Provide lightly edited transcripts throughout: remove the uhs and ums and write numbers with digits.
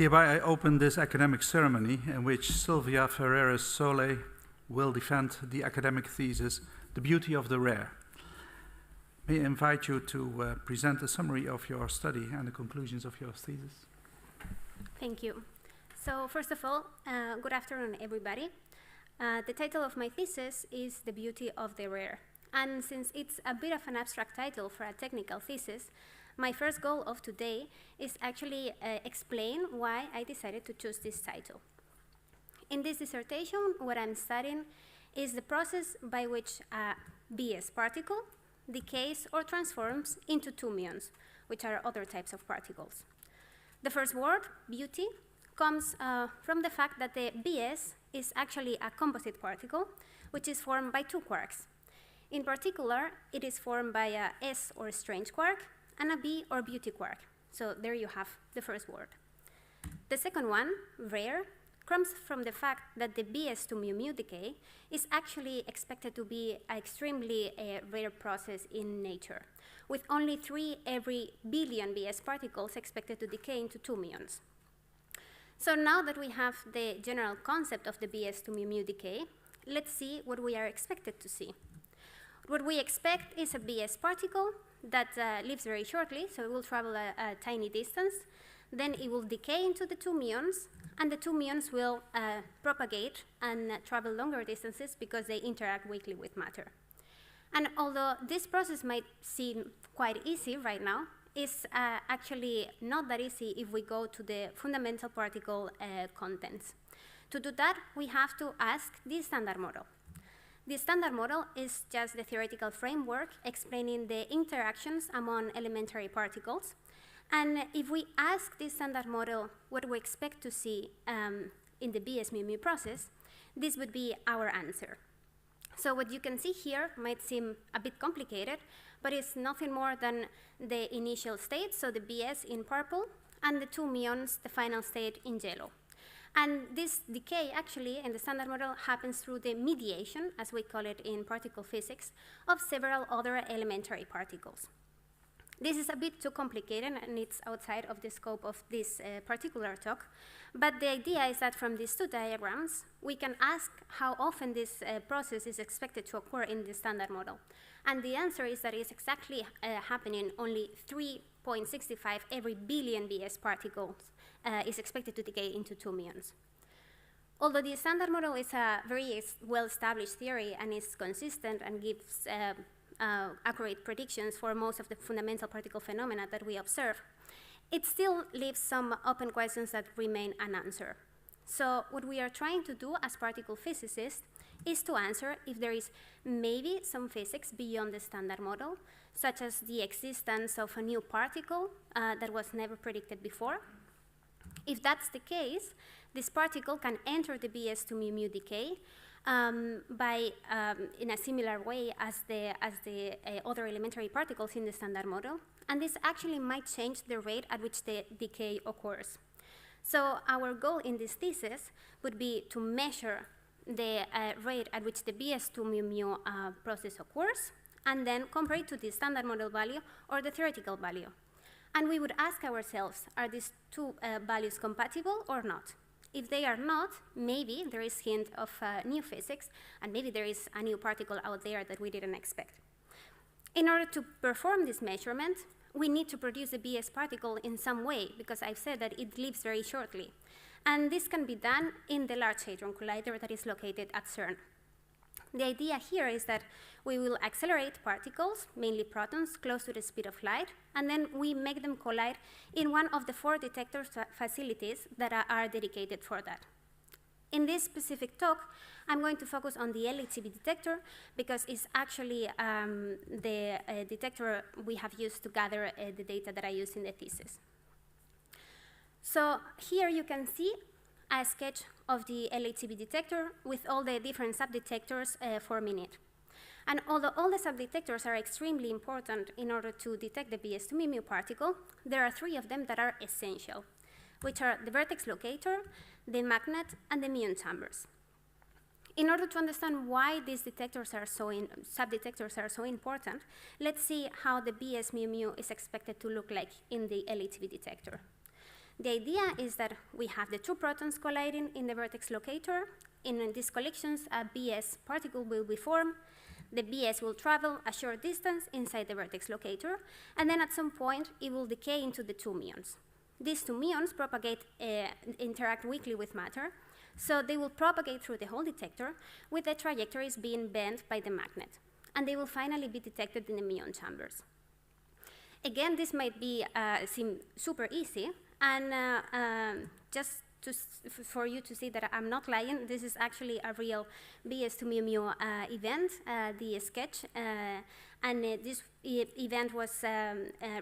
Hereby I open this academic ceremony in which Silvia Ferreres Solé will defend the academic thesis, The Beauty of the Rare. May I invite you to present a summary of your study and the conclusions of your thesis? Thank you. So first of all, good afternoon, everybody. The title of my thesis is The Beauty of the Rare. And since it's a bit of an abstract title for a technical thesis, my first goal of today is actually explain why I decided to choose this title. In this dissertation, what I'm studying is the process by which a BS particle decays or transforms into two muons, which are other types of particles. The first word, beauty, comes from the fact that the BS is actually a composite particle, which is formed by two quarks. In particular, it is formed by a S or strange quark and a B or beauty quark. So there you have the first word. The second one, rare, comes from the fact that the BS to mu decay is actually expected to be an extremely rare process in nature, with only 3 every billion BS particles expected to decay into 2 muons. So now that we have the general concept of the BS to mu decay, let's see what we are expected to see. What we expect is a BS particle that lives very shortly, so it will travel a tiny distance, then it will decay into the 2 muons, and the 2 muons will propagate and travel longer distances because they interact weakly with matter. And although this process might seem quite easy right now, it's actually not that easy if we go to the fundamental particle contents. To do that, we have to ask the standard model. The standard model is just the theoretical framework explaining the interactions among elementary particles. And if we ask this standard model what we expect to see in the BS mu process, this would be our answer. So what you can see here might seem a bit complicated, but it's nothing more than the initial state, so the BS in purple, and the 2 muons, the final state, in yellow. And this decay, actually, in the standard model, happens through the mediation, as we call it in particle physics, of several other elementary particles. This is a bit too complicated, and it's outside of the scope of this particular talk. But the idea is that from these two diagrams, we can ask how often this process is expected to occur in the standard model. And the answer is that it's exactly happening only 3.65 every billion BS particles is expected to decay into 2 muons. Although the standard model is a very well-established theory and is consistent and gives accurate predictions for most of the fundamental particle phenomena that we observe, it still leaves some open questions that remain unanswered. So what we are trying to do as particle physicists is to answer if there is maybe some physics beyond the standard model, such as the existence of a new particle that was never predicted before. If that's the case, this particle can enter the BS to mu decay in a similar way as the other elementary particles in the standard model, and this actually might change the rate at which the decay occurs. So our goal in this thesis would be to measure the rate at which the BS to mu process occurs, and then compare it to the standard model value or the theoretical value. And we would ask ourselves, are these two values compatible or not? If they are not, maybe there is hint of new physics, and maybe there is a new particle out there that we didn't expect. In order to perform this measurement, we need to produce the BS particle in some way, because I've said that it lives very shortly. And this can be done in the Large Hadron Collider that is located at CERN. The idea here is that we will accelerate particles, mainly protons, close to the speed of light, and then we make them collide in one of the 4 detector facilities that are dedicated for that. In this specific talk, I'm going to focus on the LHCb detector because it's actually the detector we have used to gather the data that I used in the thesis. So here you can see a sketch of the LHCb detector with all the different subdetectors forming it. And although all the subdetectors are extremely important in order to detect the BS to mu particle, there are 3 of them that are essential, which are the vertex locator, the magnet, and the muon chambers. In order to understand why these detectors are subdetectors are so important, let's see how the BS mu is expected to look like in the LHCb detector. The idea is that we have the two protons colliding in the vertex locator. In these collisions, a BS particle will be formed. The BS will travel a short distance inside the vertex locator, and then at some point, it will decay into the two muons. These two muons interact weakly with matter, so they will propagate through the whole detector with the trajectories being bent by the magnet, and they will finally be detected in the muon chambers. Again, this might seem super easy, and just for you to see that I'm not lying, this is actually a real BS to mu mu event, the sketch, and this event was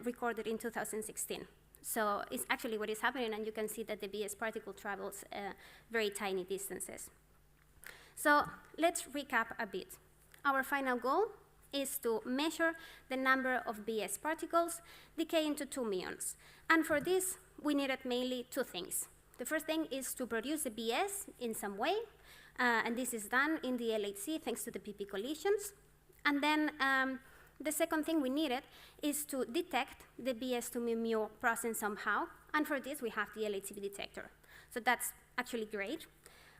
recorded in 2016. So it's actually what is happening, and you can see that the BS particle travels very tiny distances. So let's recap a bit. Our final goal is to measure the number of BS particles decaying to two muons. And for this, we needed mainly two things. The first thing is to produce the BS in some way, and this is done in the LHC thanks to the PP collisions. And then the second thing we needed is to detect the BS to mu mu process somehow, and for this we have the LHC detector. So that's actually great.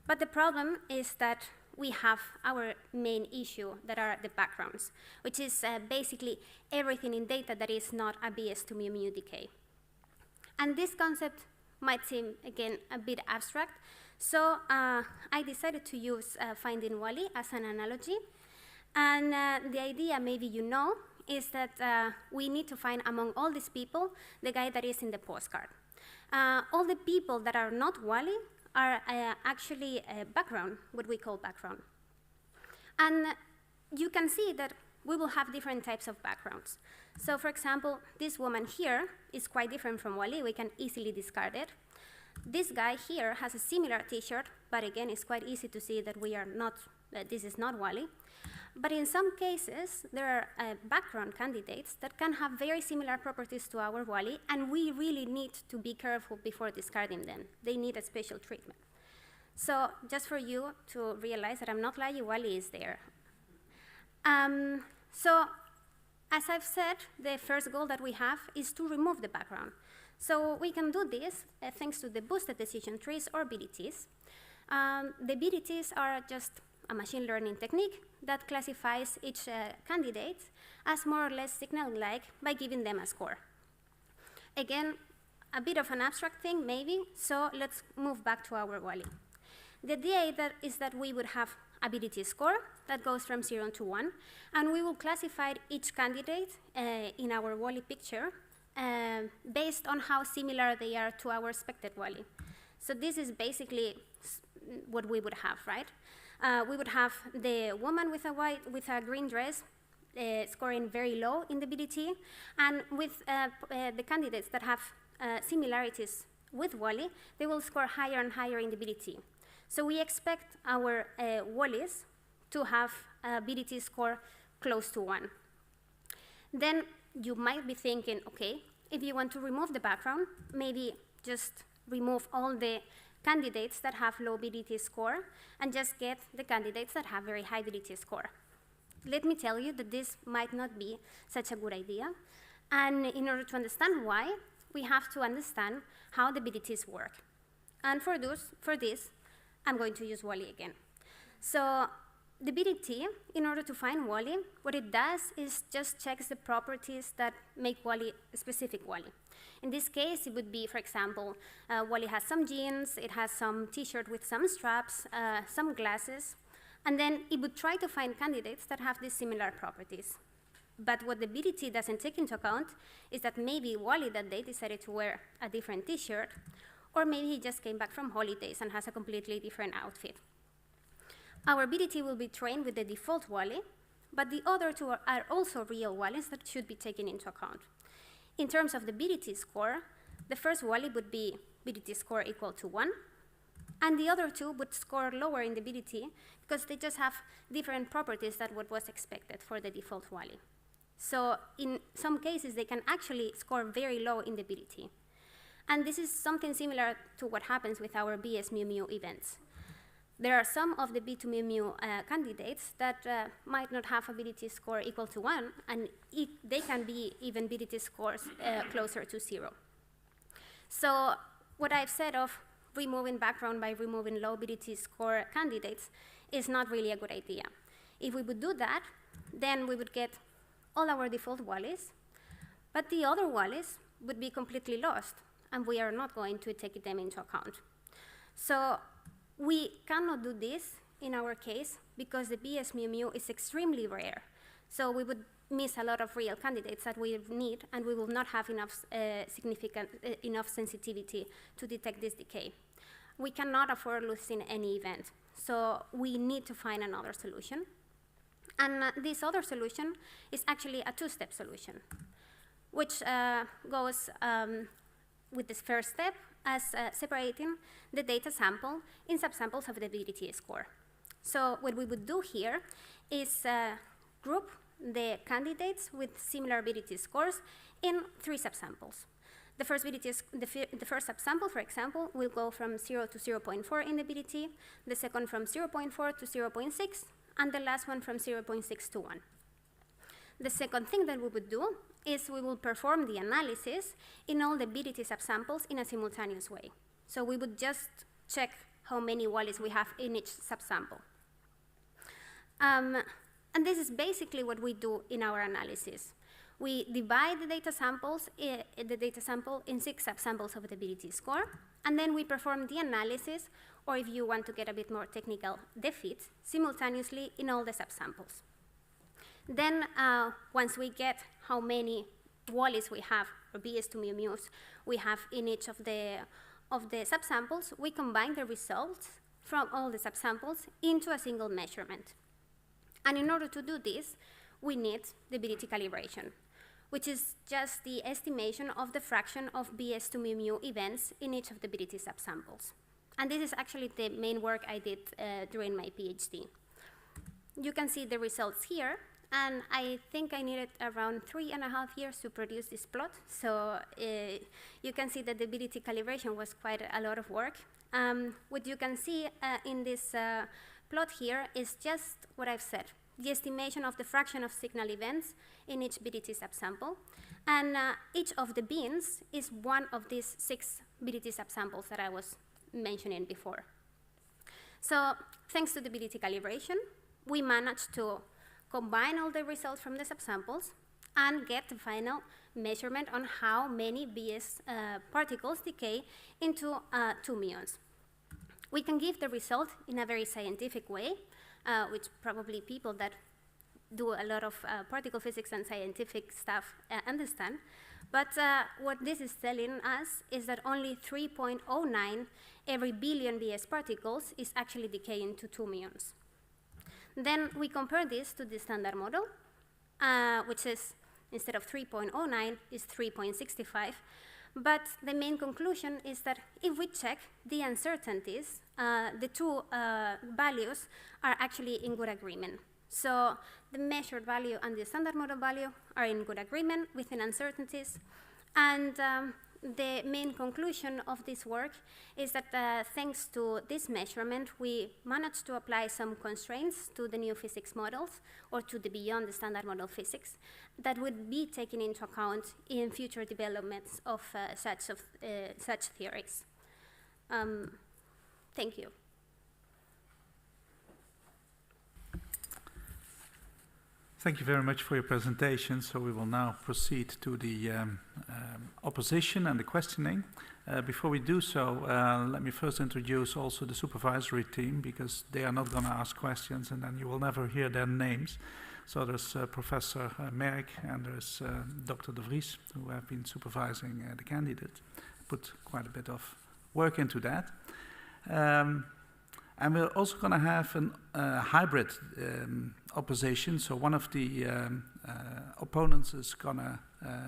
But the problem is that we have our main issue that are the backgrounds, which is basically everything in data that is not a BS to mu mu decay. And this concept might seem, again, a bit abstract, so I decided to use finding Wally as an analogy. And the idea, maybe you know, is that we need to find among all these people the guy that is in the postcard. All the people that are not Wally are actually background, what we call background. And you can see that we will have different types of backgrounds. So for example, this woman here is quite different from Wally. We can easily discard it. This guy here has a similar t-shirt, but again, it's quite easy to see that this is not Wally. But in some cases, there are background candidates that can have very similar properties to our Wally, and we really need to be careful before discarding them. They need a special treatment. So just for you to realize that I'm not lying, Wally is there. So as I've said, the first goal that we have is to remove the background. So we can do this thanks to the boosted decision trees or BDTs. The BDTs are just a machine learning technique that classifies each candidate as more or less signal-like by giving them a score. Again, a bit of an abstract thing, maybe, so let's move back to our Wally. The idea is that we would have a BDT score that goes from 0 to 1, and we will classify each candidate in our Wally picture based on how similar they are to our expected Wally. So this is basically what we would have, right? We would have the woman with a green dress scoring very low in the BDT, and with the candidates that have similarities with Wally, they will score higher and higher in the BDT. So we expect our Wallies to have a BDT score close to 1. Then you might be thinking, okay, if you want to remove the background, maybe just remove all the candidates that have low BDT score and just get the candidates that have very high BDT score. Let me tell you that this might not be such a good idea. And in order to understand why, we have to understand how the BDTs work. And for this, I'm going to use Wally again. So the BDT, in order to find Wally, what it does is just checks the properties that make Wally a specific Wally. In this case, it would be, for example, Wally has some jeans, it has some t-shirt with some straps, some glasses, and then it would try to find candidates that have these similar properties. But what the BDT doesn't take into account is that maybe Wally that day decided to wear a different t-shirt, or maybe he just came back from holidays and has a completely different outfit. Our BDT will be trained with the default Wally, but the other two are also real Wallies that should be taken into account. In terms of the BDT score, the first Wally would be BDT score equal to 1, and the other two would score lower in the BDT because they just have different properties than what was expected for the default Wally. So in some cases, they can actually score very low in the BDT. And this is something similar to what happens with our BS mu mu events. There are some of the B2 mu mu candidates that might not have a BDT score equal to 1, and they can be even BDT scores closer to 0. So what I've said of removing background by removing low BDT score candidates is not really a good idea. If we would do that, then we would get all our default wallies, but the other wallies would be completely lost, and we are not going to take them into account. So we cannot do this in our case because the BS mu is extremely rare. So we would miss a lot of real candidates that we need, and we will not have enough enough sensitivity to detect this decay. We cannot afford losing any event, so we need to find another solution. And this other solution is actually a two-step solution, which goes with this first step as separating the data sample in subsamples of the BDT score. So what we would do here is group the candidates with similar BDT scores in 3 subsamples. The first subsample, for example, will go from 0 to 0.4 in the BDT, the second from 0.4 to 0.6, and the last one from 0.6 to 1. The second thing that we would do is we will perform the analysis in all the BDT subsamples in a simultaneous way. So we would just check how many wallies we have in each subsample. And this is basically what we do in our analysis. We divide the data sample in 6 subsamples of the BDT score, and then we perform the analysis, or if you want to get a bit more technical, the fit, simultaneously in all the subsamples. Then, once we get how many wallies we have, or BS2 mu-mus, we have in each of the subsamples, we combine the results from all the subsamples into a single measurement. And in order to do this, we need the BDT calibration, which is just the estimation of the fraction of BS2 mu events in each of the BDT subsamples. And this is actually the main work I did during my PhD. You can see the results here, and I think I needed around 3.5 years to produce this plot. So you can see that the BDT calibration was quite a lot of work. What you can see in this plot here is just what I've said, the estimation of the fraction of signal events in each BDT subsample. And each of the bins is one of these 6 BDT subsamples that I was mentioning before. So thanks to the BDT calibration, we managed to combine all the results from the subsamples and get the final measurement on how many BS particles decay into 2 muons. We can give the result in a very scientific way, which probably people that do a lot of particle physics and scientific stuff understand. But what this is telling us is that only 3.09 every billion BS particles is actually decaying to 2 muons. Then we compare this to the standard model, which is, instead of 3.09, is 3.65. But the main conclusion is that if we check the uncertainties, the 2 values are actually in good agreement. So the measured value and the standard model value are in good agreement within uncertainties. And the main conclusion of this work is that thanks to this measurement, we managed to apply some constraints to the new physics models, or to the beyond the standard model physics, that would be taken into account in future developments of such theories. Thank you. Thank you very much for your presentation. So we will now proceed to the opposition and the questioning. Before we do so, let me first introduce also the supervisory team, because they are not going to ask questions and then you will never hear their names. So there's Professor Merck and there's Dr. De Vries, who have been supervising the candidate, put quite a bit of work into that. And we're also going to have a hybrid opposition. So one of the opponents is going to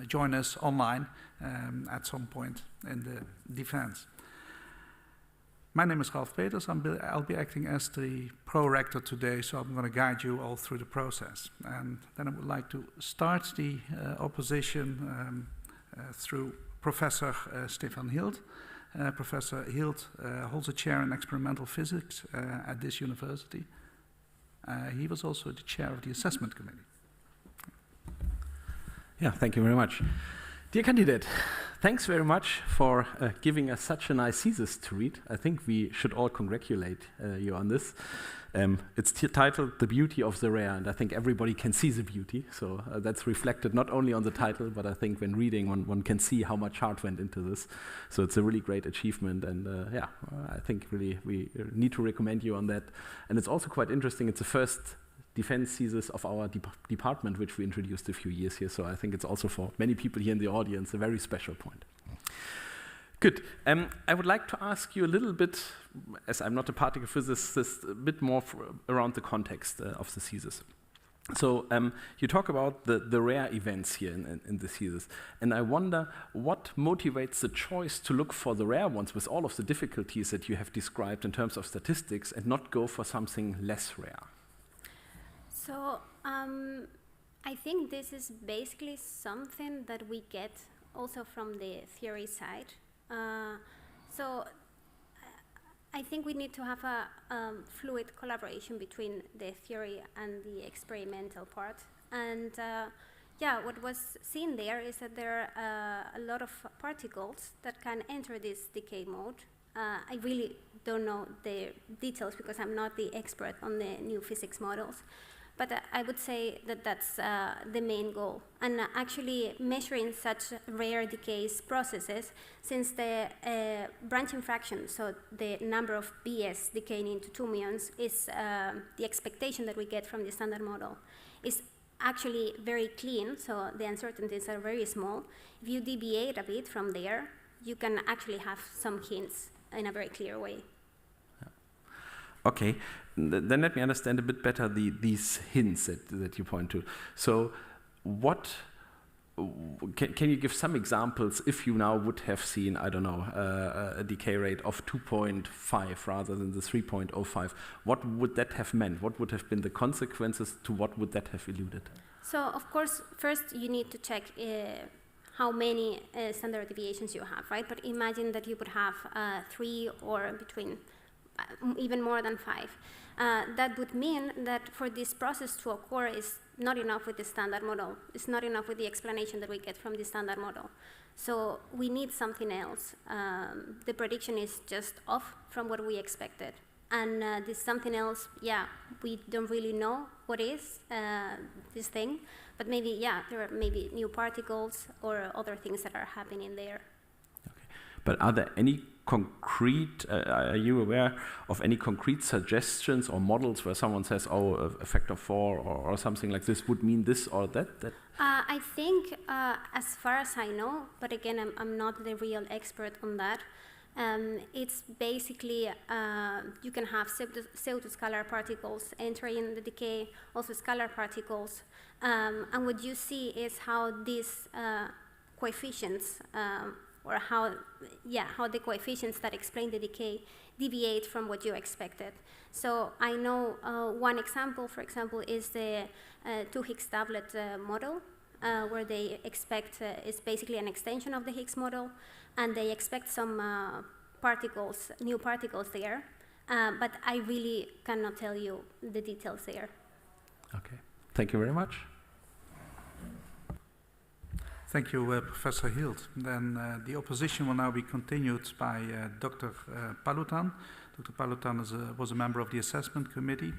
join us online at some point in the defense. My name is Ralph Peters. I'll be acting as the pro-rector today, so I'm going to guide you all through the process. And then I would like to start the opposition through Professor Stefan Hield. Professor Hield holds a chair in experimental physics at this university. He was also the chair of the assessment committee. Yeah, thank you very much. Dear candidate, Thanks very much for giving us such a nice thesis to read. I think we should all congratulate you on this. It's titled The Beauty of the Rare, and I think everybody can see the beauty. So that's reflected not only on the title, but I think when reading, one can see how much heart went into this. So it's a really great achievement, and yeah, I think really we need to recommend you on that. And it's also quite interesting. It's the first defense thesis of our department, which we introduced a few years here. So I think it's also for many people here in the audience a very special point. Good. I would like to ask you a little bit, as I'm not a particle physicist, a bit more around the context of the thesis. So you talk about the rare events here in the thesis, and I wonder what motivates the choice to look for the rare ones with all of the difficulties that you have described in terms of statistics and not go for something less rare? So I think this is basically something that we get also from the theory side. So I think we need to have a fluid collaboration between the theory and the experimental part. And yeah, what was seen there is that there are a lot of particles that can enter this decay mode. I really don't know the details because I'm not the expert on the new physics models. But I would say that that's the main goal. And actually measuring such rare decays processes, since the branching fraction, so the number of BS decaying into 2 muons, is the expectation that we get from the standard model, is actually very clean, so the uncertainties are very small. If you deviate a bit from there, you can actually have some hints in a very clear way. Okay, then let me understand a bit better these hints that you point to. So what, can you give some examples if you now would have seen, I don't know, a decay rate of 2.5 rather than the 3.05? What would that have meant? What would have been the consequences? To what would that have alluded? So of course, first you need to check how many standard deviations you have, right? But imagine that you would have 3 or between even more than 5. That would mean that for this process to occur is not enough with the standard model. It's not enough with the explanation that we get from the standard model. So we need something else. The prediction is just off from what we expected. And this something else, yeah, we don't really know what is this thing. But maybe, yeah, there are maybe new particles or other things that are happening there. Okay. But are there any concrete, are you aware of any concrete suggestions or models where someone says, oh, a factor 4 or something like this would mean this or that? I think, as far as I know, but again, I'm not the real expert on that, it's basically, you can have pseudo-scalar particles entering the decay, also scalar particles, and what you see is how these coefficients, or how the coefficients that explain the decay deviate from what you expected. So I know one example, for example, is the 2 Higgs doublet model, where they expect, it's basically an extension of the Higgs model, and they expect some particles, new particles there, but I really cannot tell you the details there. Okay, thank you very much. Thank you, Professor Hield. Then the opposition will now be continued by Dr. Palutan. Dr. Palutan was a member of the assessment committee.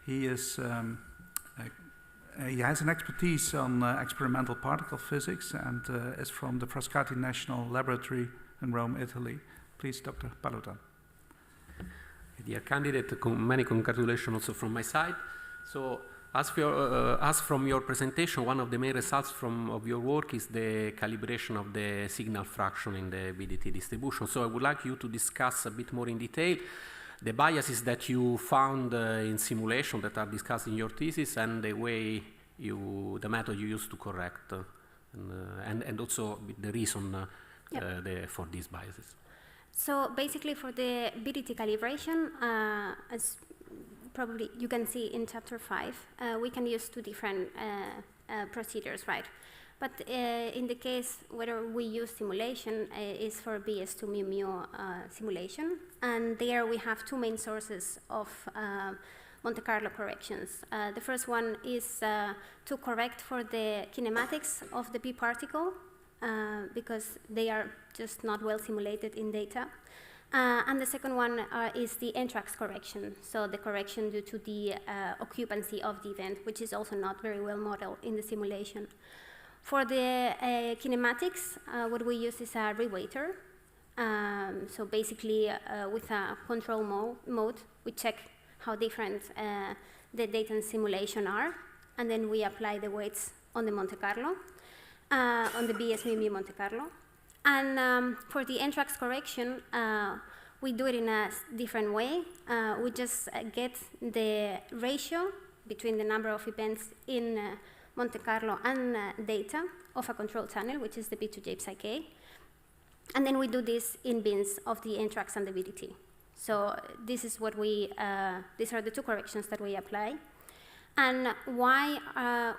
He has an expertise on experimental particle physics and is from the Frascati National Laboratory in Rome, Italy. Please, Dr. Palutan. Dear candidate, many congratulations also from my side. So, as from your presentation, one of the main results of your work is the calibration of the signal fraction in the BDT distribution. So I would like you to discuss a bit more in detail the biases that you found in simulation that are discussed in your thesis and the way the method you used to correct, and also the reason for these biases. So basically for the BDT calibration, as probably you can see in chapter 5, we can use 2 different procedures, right? But in the case whether we use simulation is for BS2 mu mu simulation, and there we have 2 main sources of Monte Carlo corrections. The first one is to correct for the kinematics of the p particle, because they are just not well simulated in data. And the second one is the NTRAX correction, so the correction due to the occupancy of the event, which is also not very well modeled in the simulation. For the kinematics, what we use is a rewaiter. So basically, with a control mode, we check how different the data and simulation are, and then we apply the weights on the Monte Carlo, on the BS-MIMI Monte Carlo. And for the NTRAX correction, we do it in a different way. We just get the ratio between the number of events in Monte Carlo and data of a control channel, which is the B2J-Psi-K. And then we do this in bins of the NTRAX and the VDT. So this is what we, these are the two corrections that we apply. And why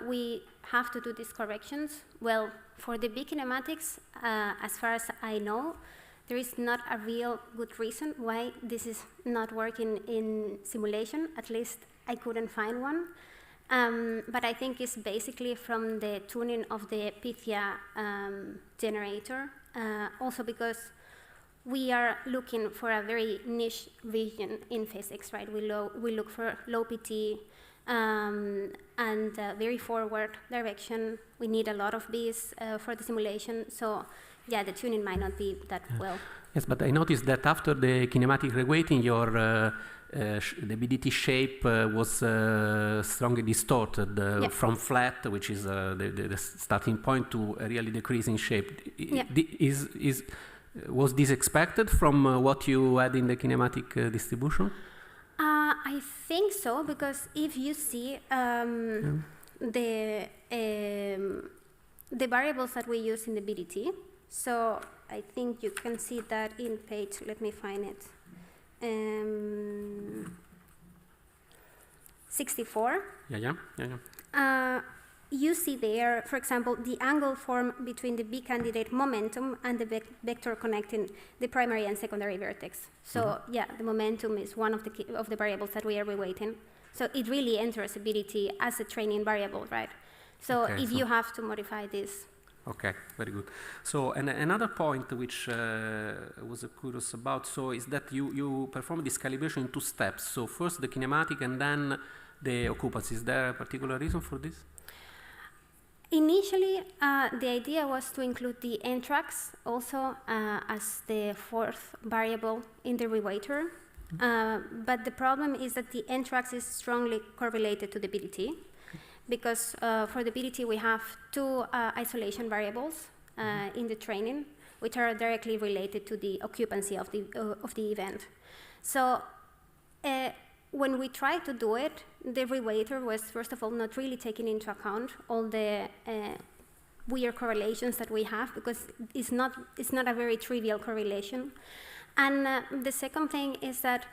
we have to do these corrections? Well, for the big kinematics, as far as I know, there is not a real good reason why this is not working in simulation. At least I couldn't find one. But I think it's basically from the tuning of the Pythia generator. Also because we are looking for a very niche region in physics, right? We look for low PT, and very forward direction. We need a lot of these for the simulation. So yeah, the tuning might not be that well. Yes, but I noticed that after the kinematic reweighting, your the BDT shape was strongly distorted from flat, which is the starting point, to a really decreasing shape. Was this expected from what you had in the kinematic distribution? I think so, because if you see the variables that we use in the BDT, so I think you can see that in page, let me find it, 64. You see there, for example, the angle formed between the B candidate momentum and the vector connecting the primary and secondary vertex. So yeah, the momentum is one of the variables that we are reweighting. So it really enters ability as a training variable, right? So if you have to modify this. Okay, very good. So another point which I was curious about, so is that you perform this calibration in two steps. So first the kinematic and then the occupancy. Is there a particular reason for this? Initially, the idea was to include the NTRAX also as the fourth variable in the rewaiter. But the problem is that the NTRAX is strongly correlated to the BDT, because for the BDT we have two isolation variables in the training, which are directly related to the occupancy of the event. So when we tried to do it, the rewaiter was, first of all, not really taking into account all the weird correlations that we have, because it's not a very trivial correlation. And the second thing is that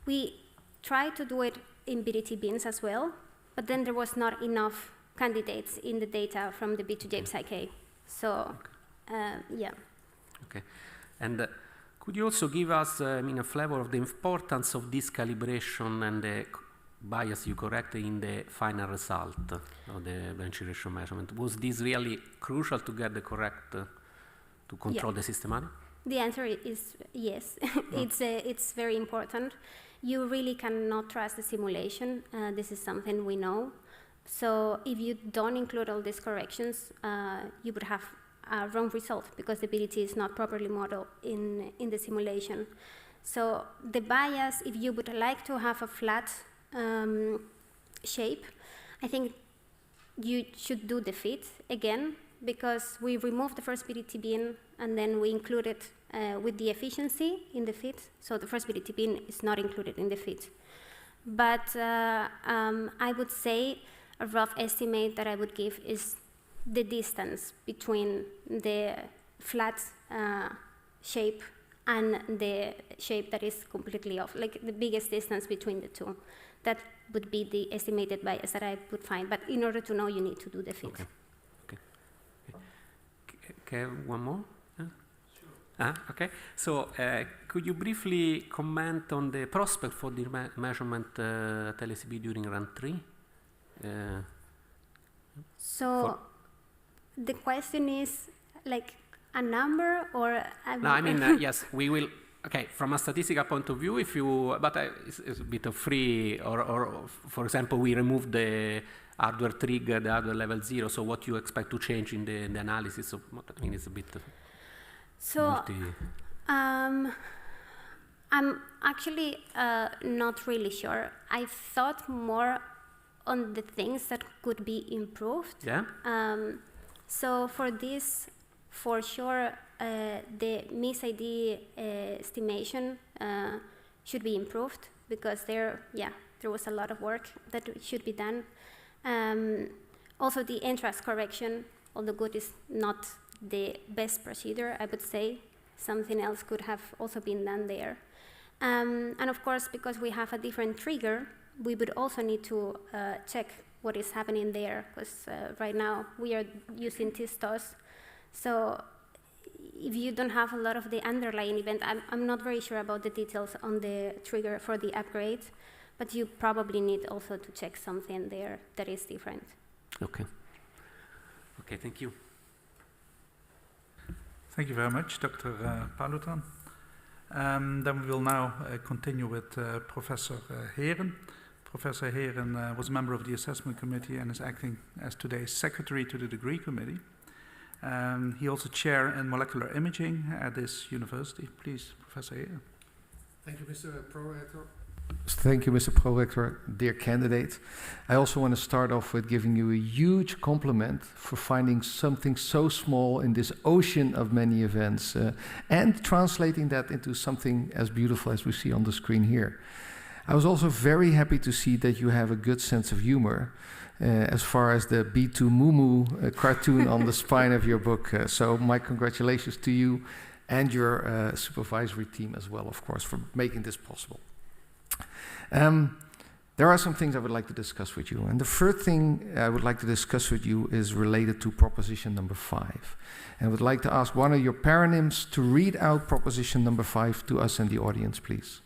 we tried to do it in BDT bins as well, but then there was not enough candidates in the data from the B2J-Psi-K. So, yeah. Okay. And could you also give us a flavor of the importance of this calibration and the bias you correct in the final result of the branch ratio measurement? Was this really crucial to get the correct, to control the systematic? The answer is yes. It's very important. You really cannot trust the simulation. This is something we know. So if you don't include all these corrections, you would have a wrong result, because the BDT is not properly modeled in the simulation. So the bias, if you would like to have a flat shape, I think you should do the fit again, because we removed the first BDT bin and then we include it with the efficiency in the fit. So the first BDT bin is not included in the fit. But I would say a rough estimate that I would give is the distance between the flat shape and the shape that is completely off, like the biggest distance between the two. That would be the estimated bias that I would find. But in order to know, you need to do the fit. Okay, one more? Sure. Okay, so could you briefly comment on the prospect for the measurement at LSB during run 3? So the question is, like a number or? No, I mean, yes, we will. Okay, from a statistical point of view, if you, but it's a bit of free, or for example, we remove the hardware trigger, the hardware level 0. So what you expect to change in the analysis? Of, I mean, it's a bit. So, I'm actually not really sure. I thought more on the things that could be improved. Yeah. So for this, for sure, the miss-ID estimation should be improved because there was a lot of work that should be done. Also, the interest correction, although good, is not the best procedure, I would say. Something else could have also been done there. And of course, because we have a different trigger, we would also need to check what is happening there, because right now we are using TISTOS. So if you don't have a lot of the underlying event, I'm not very sure about the details on the trigger for the upgrade, but you probably need also to check something there that is different. Okay. Okay, thank you. Thank you very much, Dr. Palutan. Then we will now continue with Professor Heren. Professor Heren was a member of the assessment committee and is acting as today's secretary to the degree committee. He also chair in molecular imaging at this university. Please, Professor Heren. Thank you, Mr. Prorector. Thank you, Mr. Prorector, dear candidate. I also want to start off with giving you a huge compliment for finding something so small in this ocean of many events and translating that into something as beautiful as we see on the screen here. I was also very happy to see that you have a good sense of humor as far as the B2 Mumu cartoon on the spine of your book. So my congratulations to you and your supervisory team as well, of course, for making this possible. There are some things I would like to discuss with you. And the first thing I would like to discuss with you is related to proposition number 5. And I would like to ask one of your paronyms to read out proposition number 5 to us and the audience, please.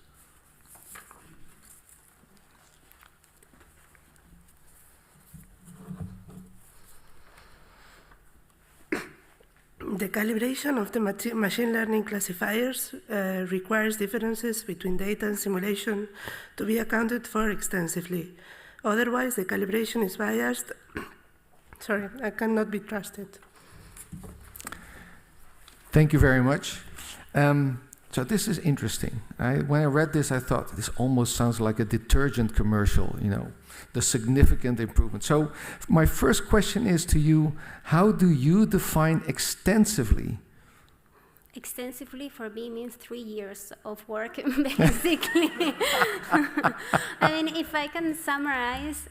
The calibration of the machine learning classifiers requires differences between data and simulation to be accounted for extensively. Otherwise, the calibration is biased. Sorry, I cannot be trusted. Thank you very much. So this is interesting. When I read this, I thought this almost sounds like a detergent commercial, you know, the significant improvement. So my first question is to you, how do you define extensively? Extensively for me means 3 years of work, basically. I mean, if I can summarize,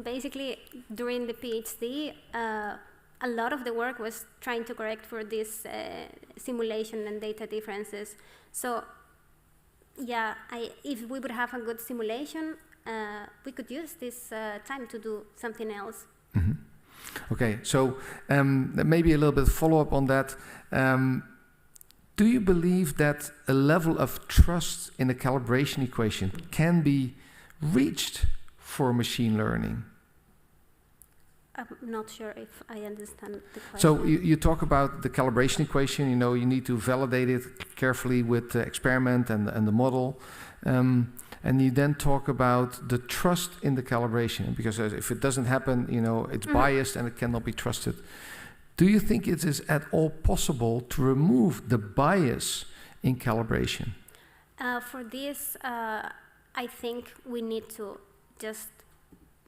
basically during the PhD, a lot of the work was trying to correct for this simulation and data differences. So, yeah, if we would have a good simulation, we could use this time to do something else. Mm-hmm. Okay, so maybe a little bit follow-up on that. Do you believe that a level of trust in the calibration equation can be reached for machine learning? I'm not sure if I understand the question. So you talk about the calibration equation, you know, you need to validate it carefully with the experiment and the model. And you then talk about the trust in the calibration, because if it doesn't happen, you know, it's biased and it cannot be trusted. Do you think it is at all possible to remove the bias in calibration? For this, I think we need to just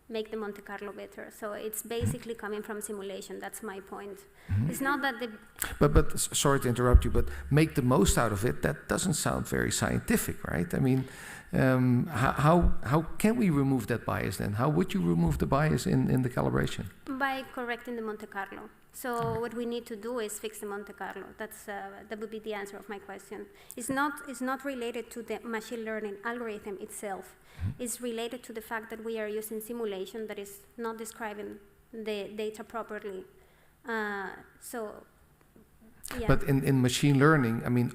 make the Monte Carlo better. So it's basically coming from simulation. That's my point. Mm-hmm. It's not that the... But sorry to interrupt you, but make the most out of it, that doesn't sound very scientific, right? I mean, how can we remove that bias then? How would you remove the bias in the calibration? By correcting the Monte Carlo. So what we need to do is fix the Monte Carlo. That would be the answer of my question. It's not related to the machine learning algorithm itself. It's related to the fact that we are using simulation that is not describing the data properly. So, yeah. But in machine learning, I mean,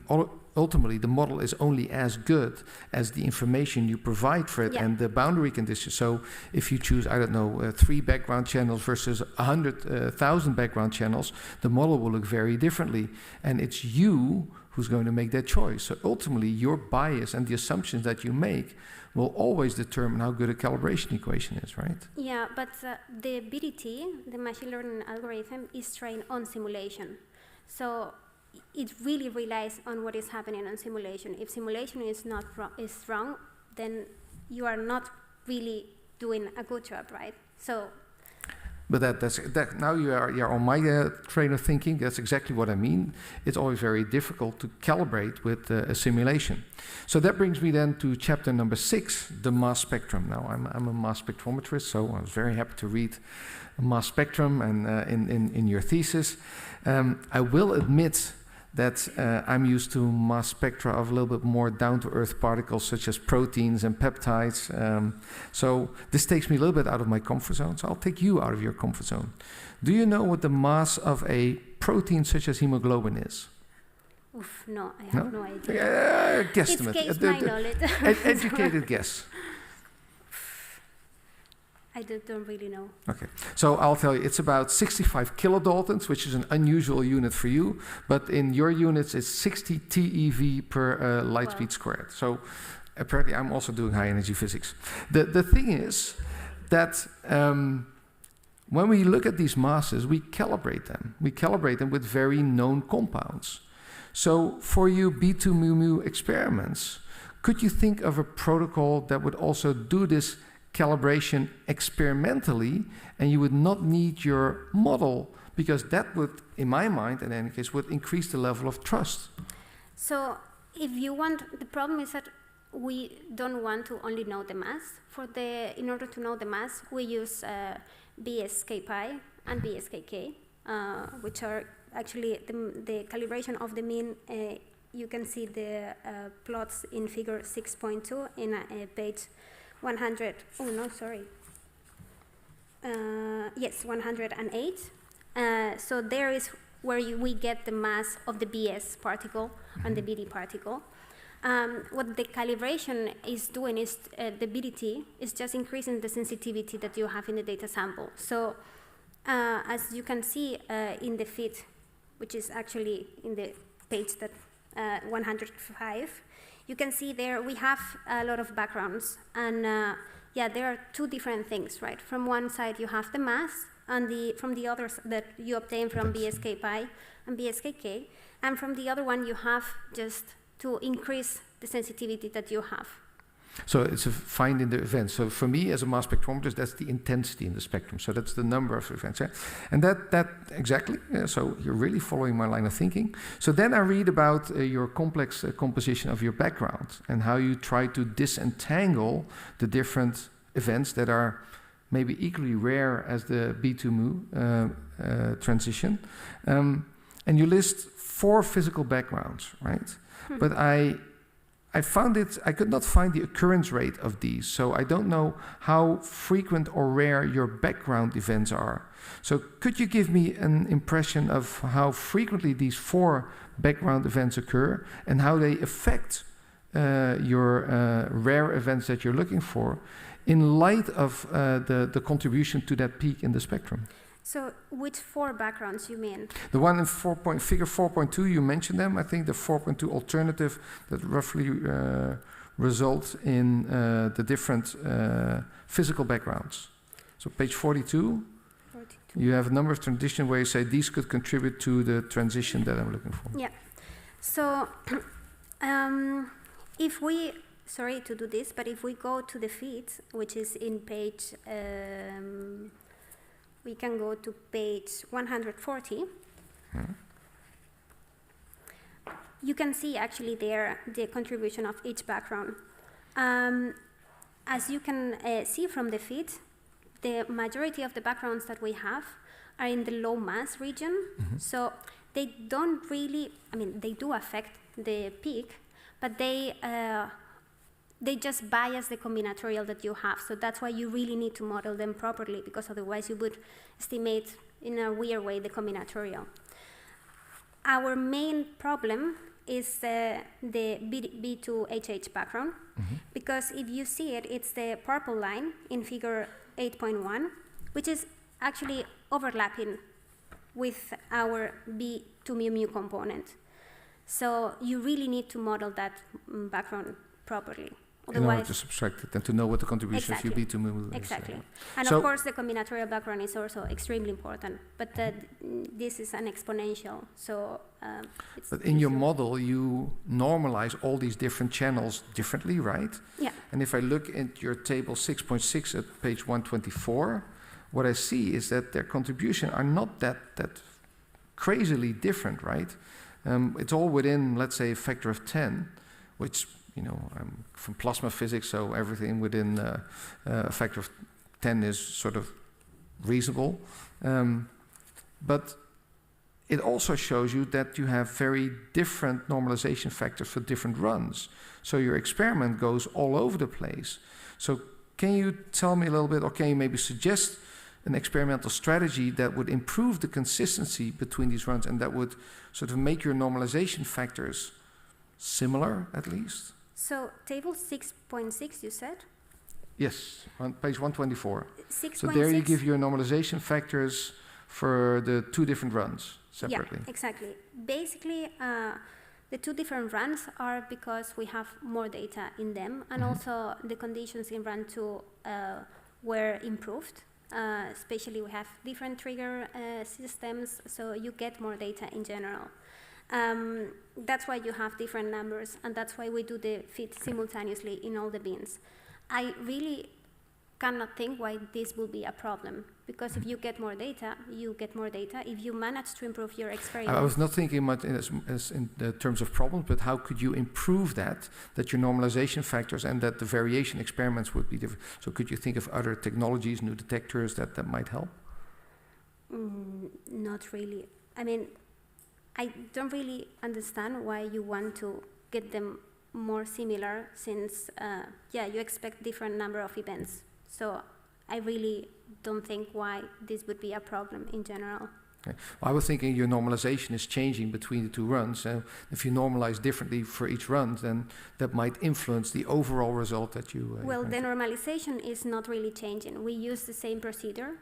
ultimately the model is only as good as the information you provide for it and the boundary conditions. So if you choose, I don't know, 3 background channels versus 100,000 background channels, the model will look very differently. And it's you who's going to make that choice. So ultimately, your bias and the assumptions that you make will always determine how good a calibration equation is, right? Yeah, but the BDT, the machine learning algorithm, is trained on simulation. So it really relies on what is happening on simulation. If simulation is not wrong, then you are not really doing a good job, right? So. But that now you're on my train of thinking. That's exactly what I mean. It's always very difficult to calibrate with a simulation. So that brings me then to chapter number 6, the mass spectrum. Now I'm a mass spectrometrist, so I was very happy to read a mass spectrum and in your thesis. I will admit that I'm used to mass spectra of a little bit more down-to-earth particles such as proteins and peptides. So this takes me a little bit out of my comfort zone, so I'll take you out of your comfort zone. Do you know what the mass of a protein such as hemoglobin is? Oof, no, I have no idea. Guesstimate. It's my knowledge. Educated guess. I don't really know. Okay, so I'll tell you, it's about 65 kilodaltons, which is an unusual unit for you, but in your units it's 60 TeV per light speed squared. So apparently I'm also doing high energy physics. The thing is that when we look at these masses, we calibrate them. We calibrate them with very known compounds. So for you B2 mu experiments, could you think of a protocol that would also do this calibration experimentally, and you would not need your model, because that would, in my mind, in any case, would increase the level of trust? So if you want, the problem is that we don't want to only know the mass. In order to know the mass, we use BSKπ and BSKK, which are actually the calibration of the mean. You can see the plots in figure 6.2 in page 100. Oh no, sorry. Yes, 108. So there is where we get the mass of the BS particle and the BD particle. What the calibration is doing is the BDT is just increasing the sensitivity that you have in the data sample. So as you can see in the fit, which is actually in the page that 105, you can see there we have a lot of backgrounds, and yeah, there are 2 different things, right? From one side you have the mass, and from the other that you obtain from BSKπ and BSKK, and from the other one you have just to increase the sensitivity that you have. So it's a find in the events. So for me, as a mass spectrometrist, that's the intensity in the spectrum. So that's the number of events. Yeah? And that exactly, so you're really following my line of thinking. So then I read about your complex composition of your background and how you try to disentangle the different events that are maybe equally rare as the B2 mu transition. And you list 4 physical backgrounds, right? But I could not find the occurrence rate of these, so I don't know how frequent or rare your background events are. So could you give me an impression of how frequently these 4 background events occur and how they affect your rare events that you're looking for in light of the contribution to that peak in the spectrum? So which 4 backgrounds you mean? The one in figure 4.2, you mentioned them. I think the 4.2 alternative that roughly results in the different physical backgrounds. So page 42, you have a number of transitions where you say these could contribute to the transition that I'm looking for. Yeah. So if we, sorry to do this, but if we go to the feed, which is in page, we can go to page 140. You can see actually there the contribution of each background. As you can see from the feed, the majority of the backgrounds that we have are in the low mass region. So they don't really, I mean, they do affect the peak, but they just bias the combinatorial that you have. So that's why you really need to model them properly, because otherwise you would estimate in a weird way the combinatorial. Our main problem is the B2HH background, because if you see it, it's the purple line in figure 8.1, which is actually overlapping with our B2 component. So you really need to model that background properly. In order to subtract it and to know what the contribution of your B2 is. Exactly. And so of course, the combinatorial background is also extremely important, but this is an exponential, so it's but in your model, you normalize all these different channels differently, right? Yeah. And if I look at your table 6.6 at page 124, what I see is that their contribution are not that crazily different, right? It's all within, let's say, a factor of 10, which, you know, I'm from plasma physics, so everything within a factor of 10 is sort of reasonable. But it also shows you that you have very different normalization factors for different runs. So your experiment goes all over the place. So can you tell me a little bit, or can you maybe suggest an experimental strategy that would improve the consistency between these runs and that would sort of make your normalization factors similar, at least? So table 6.6, you said? Yes, on page 124. 6.6. So there you give your normalization factors for the two different runs separately. Yeah, exactly. Basically, the two different runs are because we have more data in them, and also the conditions in run 2 were improved. Especially we have different trigger systems, so you get more data in general. That's why you have different numbers, and that's why we do the fit simultaneously in all the bins. I really cannot think why this will be a problem, because if you get more data, you get more data. If you manage to improve your experiment. I was not thinking much as in the terms of problems, but how could you improve that your normalization factors and that the variation experiments would be different? So could you think of other technologies, new detectors that might help? Not really. I mean, I don't really understand why you want to get them more similar, since, you expect different number of events. So I really don't think why this would be a problem in general. Okay. Well, I was thinking your normalization is changing between the two runs. If you normalize differently for each run, then that might influence the overall result that you... well, the normalization is not really changing. We use the same procedure.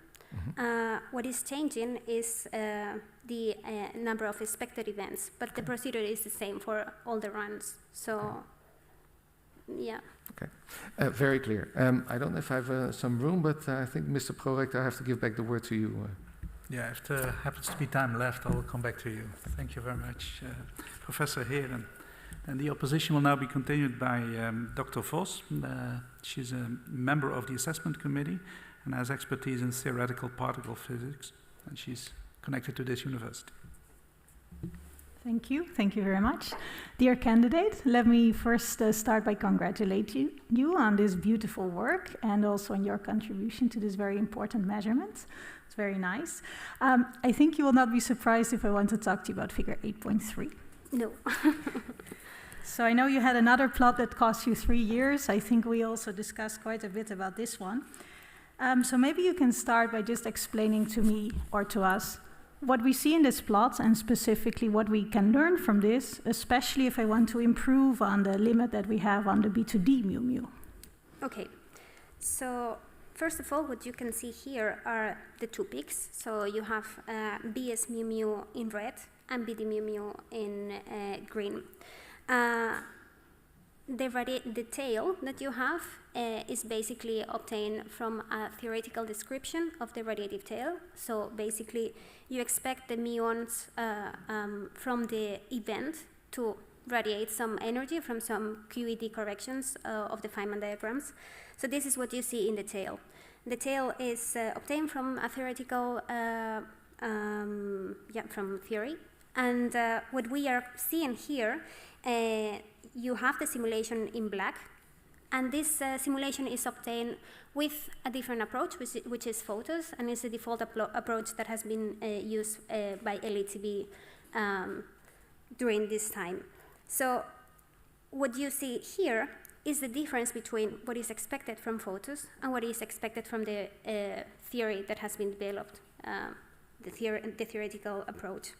What is changing is the number of expected events, but the procedure is the same for all the runs. So, yeah. Okay, very clear. I don't know if I have some room, but I think, Mr. Prorector, I have to give back the word to you. Yeah, if there happens to be time left, I will come back to you. Thank you very much, Professor Heren. And the opposition will now be continued by Dr. Vos. She's a member of the assessment committee and has expertise in theoretical particle physics, and she's connected to this university. Thank you very much. Dear candidate, let me first start by congratulating you on this beautiful work and also on your contribution to this very important measurement. It's very nice. I think you will not be surprised if I want to talk to you about figure 8.3. No. So I know you had another plot that cost you 3 years. I think we also discussed quite a bit about this one. So maybe you can start by just explaining to me or to us what we see in this plot and specifically what we can learn from this, especially if I want to improve on the limit that we have on the B2D mu. Okay, so first of all, what you can see here are the two peaks. So you have BS mu in red and BD mu in green. The tail that you have is basically obtained from a theoretical description of the radiative tail. So basically, you expect the muons from the event to radiate some energy from some QED corrections of the Feynman diagrams. So this is what you see in the tail. The tail is obtained from a theoretical, from theory. And what we are seeing here, you have the simulation in black, and this simulation is obtained with a different approach, which is photos, and it's the default approach that has been used by LHCb during this time. So what you see here is the difference between what is expected from photos and what is expected from the theory that has been developed, the theoretical approach.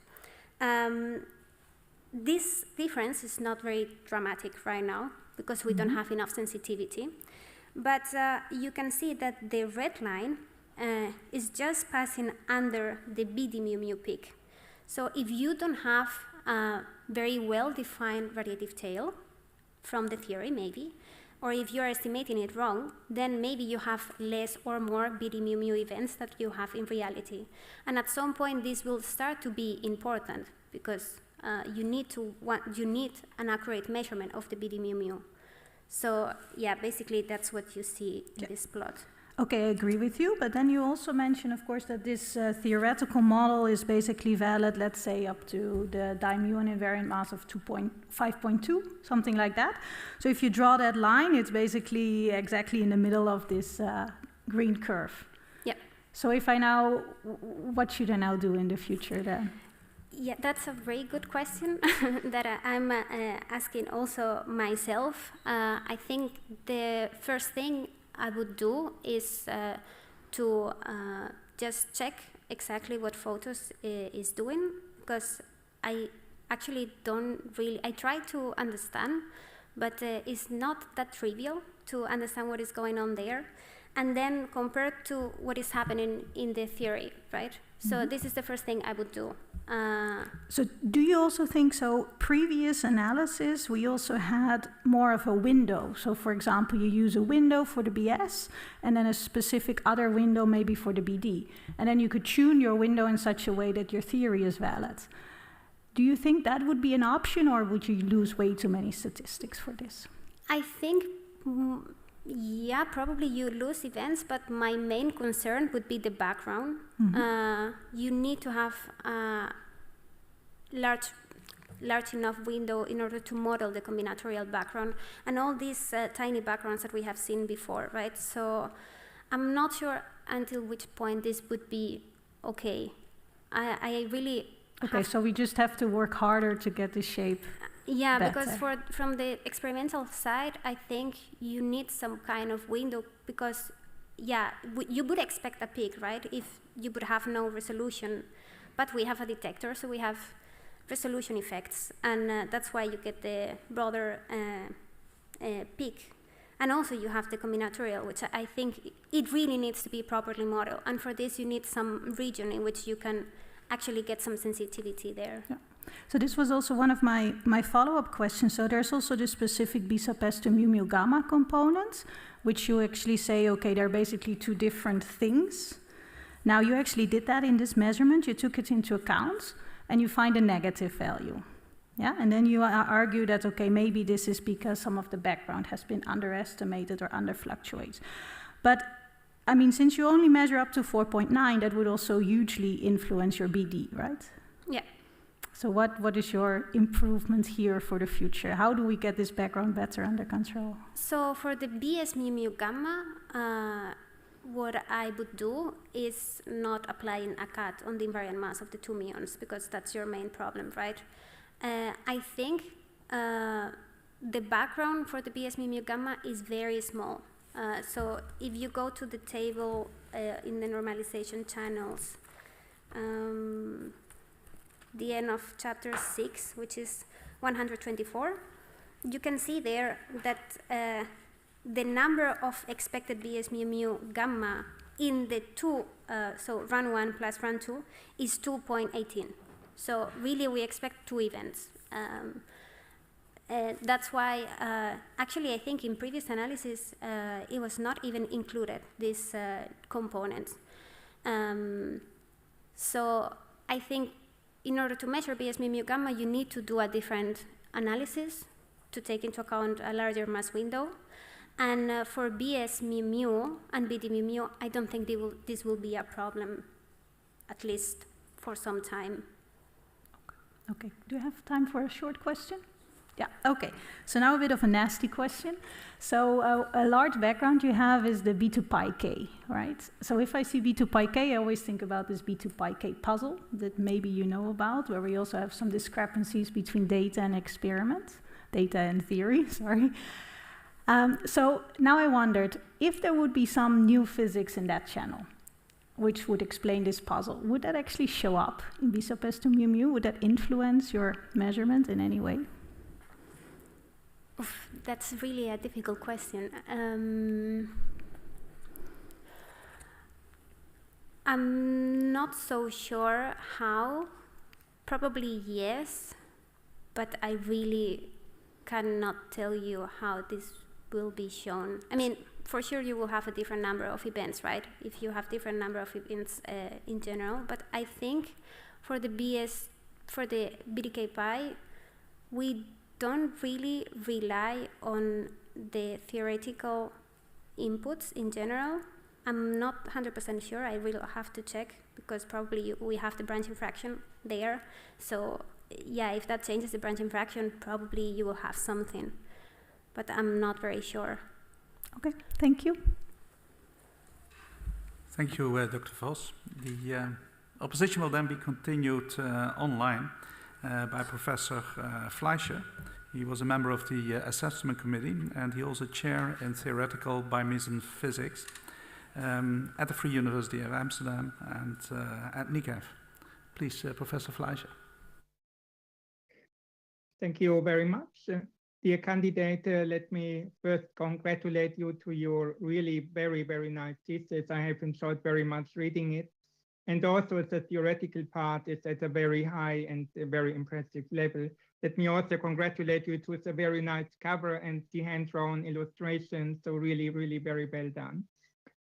this difference is not very dramatic right now because we don't have enough sensitivity. But you can see that the red line is just passing under the BD mu mu peak. So if you don't have a very well-defined radiative tail from the theory, maybe, or if you're estimating it wrong, then maybe you have less or more BD mu mu events that you have in reality. And at some point, this will start to be important because you need an accurate measurement of the BD mu mu. So yeah, basically that's what you see in this plot. Okay, I agree with you, but then you also mentioned, of course, that this theoretical model is basically valid, let's say, up to the dimuon invariant mass of 5.2, something like that. So if you draw that line, it's basically exactly in the middle of this green curve. Yeah. So if I now, what should I now do in the future then? Yeah, that's a very good question that I'm asking also myself. I think the first thing I would do is to just check exactly what Photos is doing, because I actually I try to understand, but it's not that trivial to understand what is going on there, and then compare to what is happening in the theory, right? So this is the first thing I would do. So do you also think, so previous analysis, we also had more of a window. So for example, you use a window for the BS and then a specific other window maybe for the BD. And then you could tune your window in such a way that your theory is valid. Do you think that would be an option, or would you lose way too many statistics for this? I think, yeah, probably you lose events, but my main concern would be the background. You need to have a large enough window in order to model the combinatorial background and all these tiny backgrounds that we have seen before, right? So I'm not sure until which point this would be okay. I really... Okay, so we just have to work harder to get the shape. Yeah, better. because from the experimental side, I think you need some kind of window, because, yeah, you would expect a peak, right, if you would have no resolution. But we have a detector, so we have resolution effects, and that's why you get the broader peak. And also you have the combinatorial, which I think it really needs to be properly modeled. And for this, you need some region in which you can actually get some sensitivity there. Yeah. So this was also one of my follow-up questions. So there's also the specific B-sub-S to mu mu gamma components, which you actually say, okay, they're basically two different things. Now you actually did that in this measurement, you took it into account, and you find a negative value. Yeah, and then you argue that, okay, maybe this is because some of the background has been underestimated or underfluctuates. But I mean, since you only measure up to 4.9, that would also hugely influence your BD, right? Yeah. So what is your improvement here for the future? How do we get this background better under control? So for the BS mu mu gamma, what I would do is not applying a cut on the invariant mass of the two muons, because that's your main problem, right? I think the background for the BS mu mu gamma is very small. So if you go to the table in the normalization channels, the end of chapter 6, which is 124, you can see there that the number of expected BS mu mu gamma in the two, so run 1 plus run 2, is 2.18. So really we expect two events. That's why, actually I think in previous analysis, it was not even included, this component. So I think in order to measure BS mu mu gamma, you need to do a different analysis to take into account a larger mass window. And for BS mu mu and BD mu mu, I don't think this will be a problem, at least for some time. Okay, do you have time for a short question? Yeah, okay. So now a bit of a nasty question. So a large background you have is the B2 pi k, right? So if I see B2 pi k, I always think about this B2 pi k puzzle that maybe you know about, where we also have some discrepancies between data and experiment, data and theory, sorry. So now I wondered, if there would be some new physics in that channel, which would explain this puzzle, would that actually show up in B sub S to mu mu? Would that influence your measurement in any way? Oof, that's really a difficult question. I'm not so sure how. Probably yes, but I really cannot tell you how this will be shown. I mean, for sure you will have a different number of events, right? If you have different number of events in general, but I think for the BDK pi, we don't really rely on the theoretical inputs in general. I'm not 100% sure, I will have to check, because probably we have the branching fraction there. So yeah, if that changes the branching fraction, probably you will have something, but I'm not very sure. Okay, thank you. Thank you, Dr. Vos. The opposition will then be continued online by Professor Fleischer. He was a member of the assessment committee, and he also chair in theoretical bimesan physics at the Free University of Amsterdam and at NICAF. Please, Professor Fleischer. Thank you very much. Dear candidate, let me first congratulate you to your really very, very nice thesis. I have enjoyed very much reading it. And also the theoretical part is at a very high and a very impressive level. Let me also congratulate you to the very nice cover and the hand-drawn illustrations. So really, really very well done.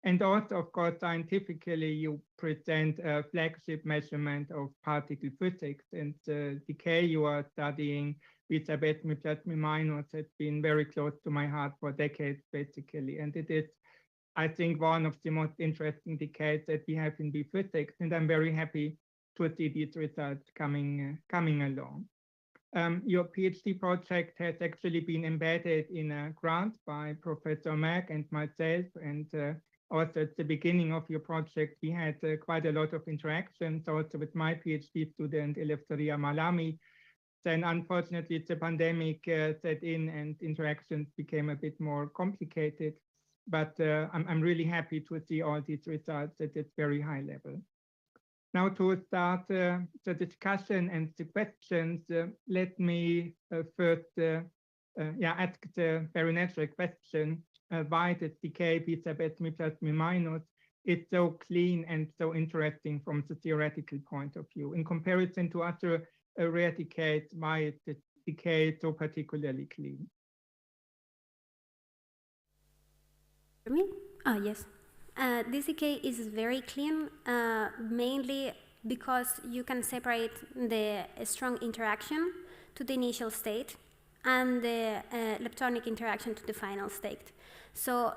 And also, of course, scientifically, you present a flagship measurement of particle physics, and the decay you are studying with me plus me minus has been very close to my heart for decades, basically. And it is, I think, one of the most interesting decays that we have in B physics, and I'm very happy to see these results coming along. Your PhD project has actually been embedded in a grant by Professor Mack and myself, and also at the beginning of your project, we had quite a lot of interactions also with my PhD student, Eleftheria Malami. Then unfortunately, the pandemic set in and interactions became a bit more complicated. But I'm really happy to see all these results at this very high level. Now to start the discussion and the questions, let me first ask the very natural question. Why the decay B sub S me plus me minus is so clean and so interesting from the theoretical point of view. In comparison to other rare decays, why is the decay so particularly clean? For me? Oh, yes. This decay is very clean, mainly because you can separate the strong interaction to the initial state and the leptonic interaction to the final state. So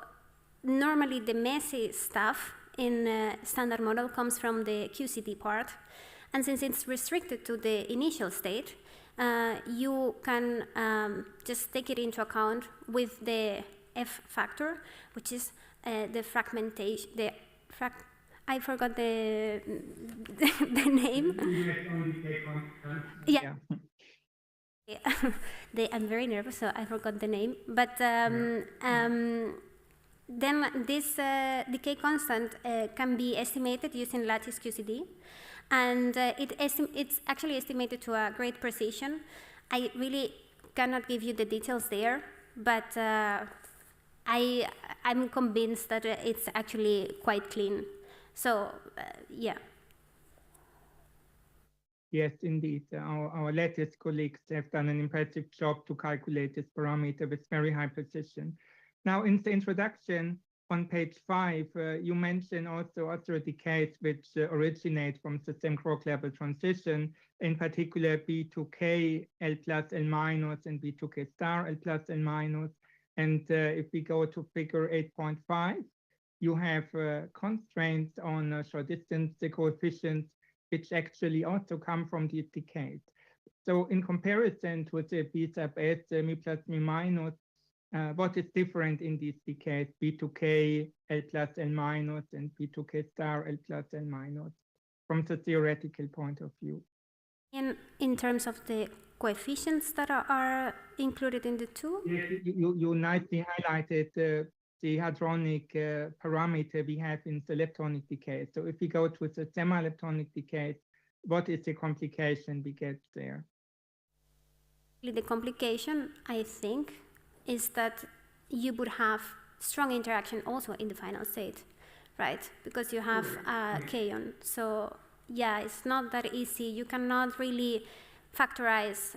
normally the messy stuff in standard model comes from the QCD part, and since it's restricted to the initial state, you can just take it into account with the F factor, which is the fragmentation, I forgot the name. Yeah. I'm very nervous, so I forgot the name. But then this decay constant can be estimated using lattice QCD, and it's actually estimated to a great precision. I really cannot give you the details there, but I'm convinced that it's actually quite clean. So yeah. Yes, indeed. Our lattice colleagues have done an impressive job to calculate this parameter with very high precision. Now, in the introduction on page 5, you mention also other decays which originate from the same Krog level transition, in particular B2K, L plus L minus, and B2K star, L plus L minus. And if we go to figure 8.5, you have constraints on short distance coefficients, which actually also come from these decays. So in comparison to the B sub S, me plus me minus, what is different in these decays, B2K, L plus L minus, and B2K star, L plus L minus, from the theoretical point of view? In terms of the coefficients that are included in the two? Yes, you nicely highlighted the hadronic parameter we have in the leptonic decay. So if we go to the semi-leptonic decay, what is the complication we get there? The complication, I think, is that you would have strong interaction also in the final state, right? Because you have a kaon. So yeah, it's not that easy. You cannot really factorize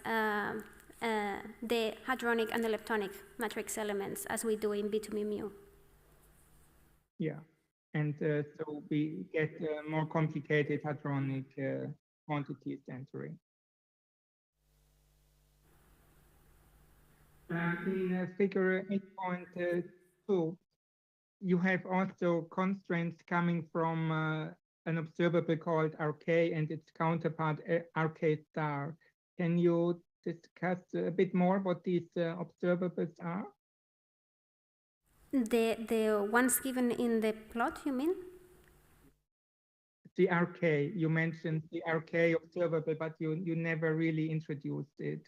the hadronic and the leptonic matrix elements as we do in B2 mu. Yeah, and so we get more complicated hadronic quantities entering. In figure 8.2, you have also constraints coming from an observable called RK and its counterpart RK star. Can you discuss a bit more what these observables are? The ones given in the plot, you mean? The RK, you mentioned the RK observable, but you never really introduced it.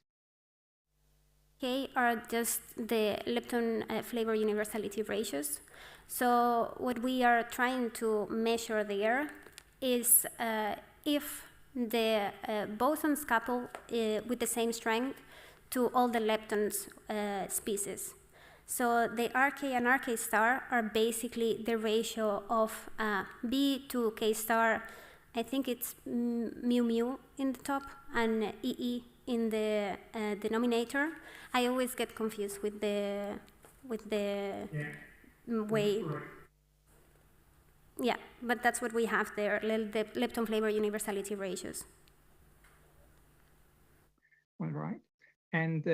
K are just the lepton flavor universality ratios. So what we are trying to measure there is if the bosons couple with the same strength to all the leptons species. So the RK and RK star are basically the ratio of B to K star. I think it's mu mu in the top and EE in the denominator. I always get confused with the way. Yeah, but that's what we have there, the lepton flavor universality ratios. All right. And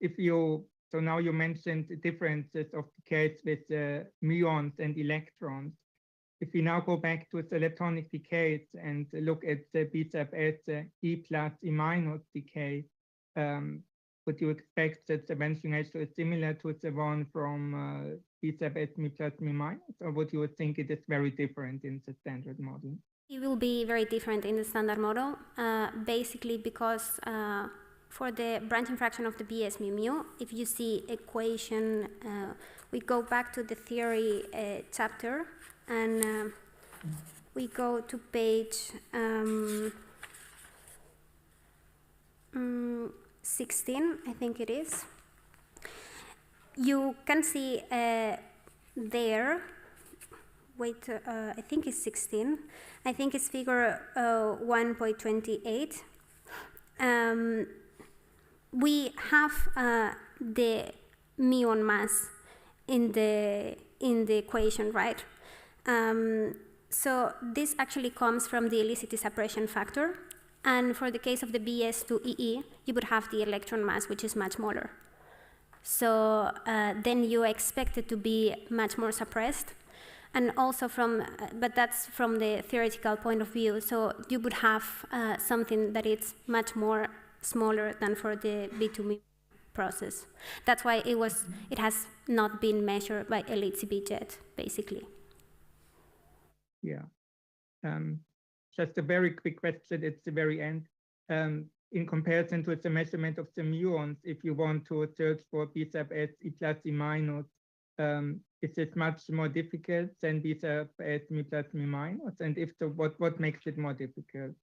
if you, so now you mentioned the differences of decays with muons and electrons. If we now go back to the leptonic decays and look at the B sub S E plus E minus decay, would you expect that the vanishing ratio is similar to the one from B sub S me plus me minus, or would you think it is very different in the standard model? It will be very different in the standard model, basically because for the branching fraction of the BS mu mu, if you see equation, we go back to the theory chapter and we go to page 16, I think it is. You can see there, wait, I think it's 16. I think it's figure 1.28. We have the muon mass in the equation, right? So this actually comes from the helicity suppression factor. And for the case of the BS to EE, you would have the electron mass, which is much smaller. So then you expect it to be much more suppressed. And also from, but that's from the theoretical point of view. So you would have something that is much more smaller than for the B2 process. That's why it has not been measured by LHCb yet, basically. Yeah. Just a very quick question at the very end. In comparison to the measurement of the muons, if you want to search for B sub S E plus E minus, is it much more difficult than B sub S me plus me minus? And if so, what makes it more difficult?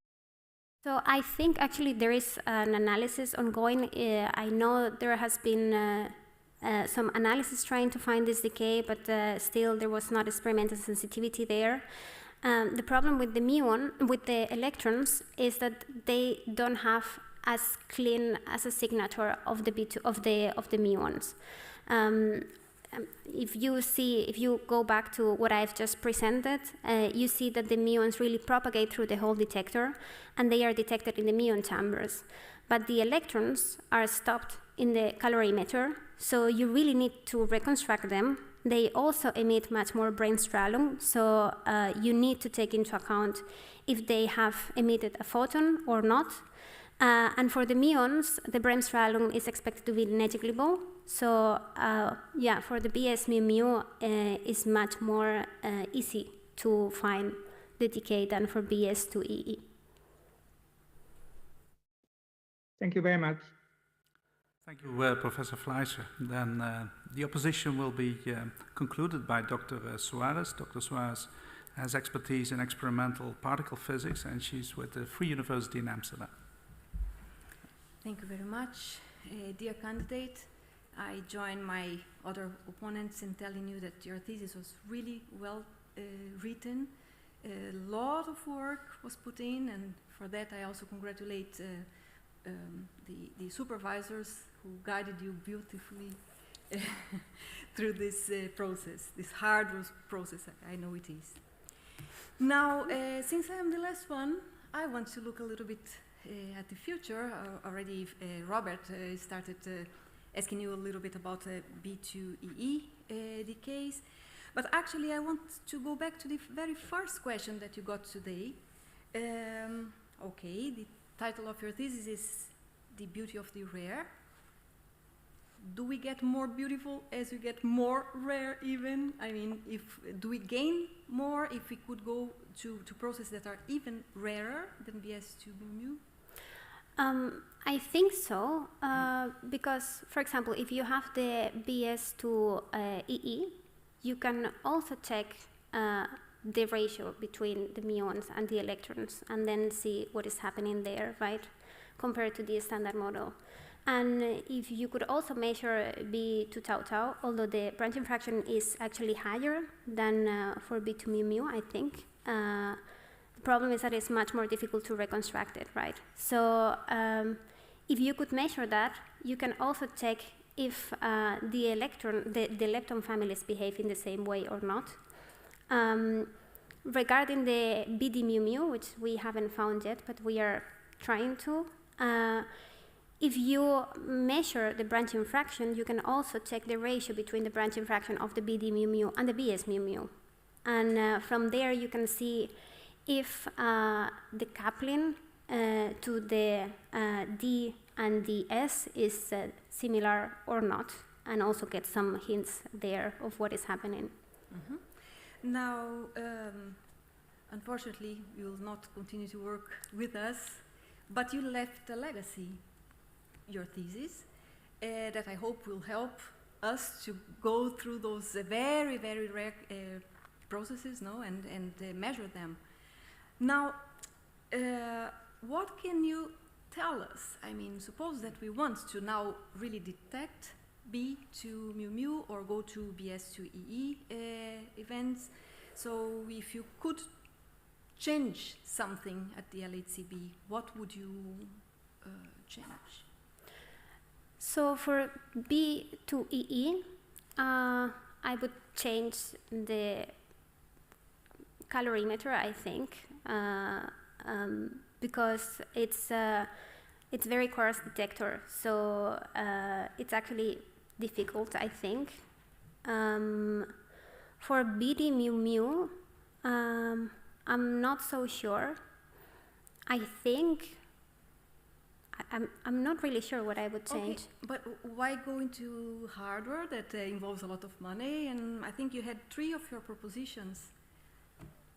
So I think actually there is an analysis ongoing. I know there has been some analysis trying to find this decay, but still there was not experimental sensitivity there. The problem with the muon, with the electrons, is that they don't have as clean as a signature of the B2 of the muons. If you go back to what I've just presented, you see that the muons really propagate through the whole detector, and they are detected in the muon chambers. But the electrons are stopped in the calorimeter, so you really need to reconstruct them. They also emit much more Bremsstrahlung, so you need to take into account if they have emitted a photon or not. And for the muons, the Bremsstrahlung is expected to be negligible. So yeah, for the BS mu mu, it's much more easy to find the decay than for BS to EE. Thank you very much. Thank you, Professor Fleischer. Then the opposition will be concluded by Dr. Suarez. Dr. Suarez has expertise in experimental particle physics, and she's with the Free University in Amsterdam. Thank you very much. Dear candidate, I join my other opponents in telling you that your thesis was really well written. A lot of work was put in, and for that I also congratulate the supervisors who guided you beautifully through this process, this hard process, I know it is. Now, since I am the last one, I want to look a little bit at the future. Already Robert started asking you a little bit about B2EE decays, but actually I want to go back to the very first question that you got today. Okay, the title of your thesis is The Beauty of the Rare. Do we get more beautiful as we get more rare even? I mean, do we gain more if we could go to processes that are even rarer than BS2 mu? I think so, because, for example, if you have the BS2 EE, you can also check the ratio between the muons and the electrons and then see what is happening there, right, compared to the standard model. And if you could also measure B2 tau tau, although the branching fraction is actually higher than for B2 mu mu, I think. The problem is that it's much more difficult to reconstruct it, right? So if you could measure that, you can also check if the lepton families behave in the same way or not. Regarding the BD mu mu, which we haven't found yet, but we are trying to, if you measure the branching fraction, you can also check the ratio between the branching fraction of the BD mu mu and the BS mu mu. And from there you can see if the coupling to the D and the S is similar or not, and also get some hints there of what is happening. Mm-hmm. Now, unfortunately, you will not continue to work with us, but you left a legacy, your thesis, that I hope will help us to go through those very, very rare processes, no, and measure them. Now, what can you tell us? I mean, suppose that we want to now really detect B2 mu mu or go to BS2EE events. So if you could change something at the LHCb, what would you change? So for B2EE, I would change the calorimeter, I think, because it's very coarse detector, so it's actually difficult, I think. For BD mu mu, I'm not so sure. I think I'm not really sure what I would change. Okay, but why go into hardware that involves a lot of money? And I think you had 3 of your propositions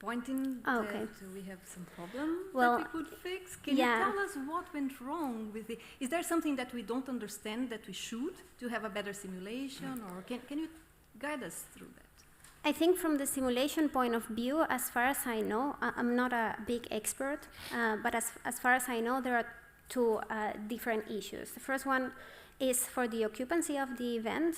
pointing that we have some problem that we could fix. Can you tell us what went wrong with it? Is there something that we don't understand that we should to have a better simulation, or can you guide us through that? I think from the simulation point of view, as far as I know, I'm not a big expert, but as far as I know, there are 2 different issues. The first one is for the occupancy of the event.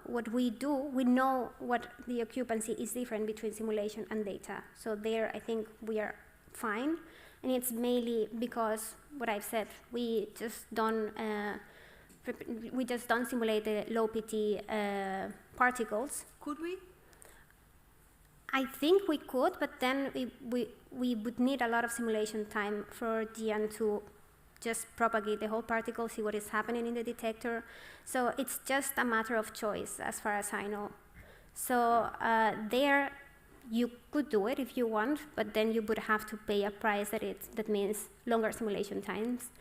What we do, we know what the occupancy is different between simulation and data. So there, I think we are fine. And it's mainly because what I've said, we just don't simulate the low PT particles. Could we? I think we could, but then we would need a lot of simulation time for DN to just propagate the whole particle, see what is happening in the detector. So it's just a matter of choice, as far as I know. So there, you could do it if you want, but then you would have to pay a price that means longer simulation times.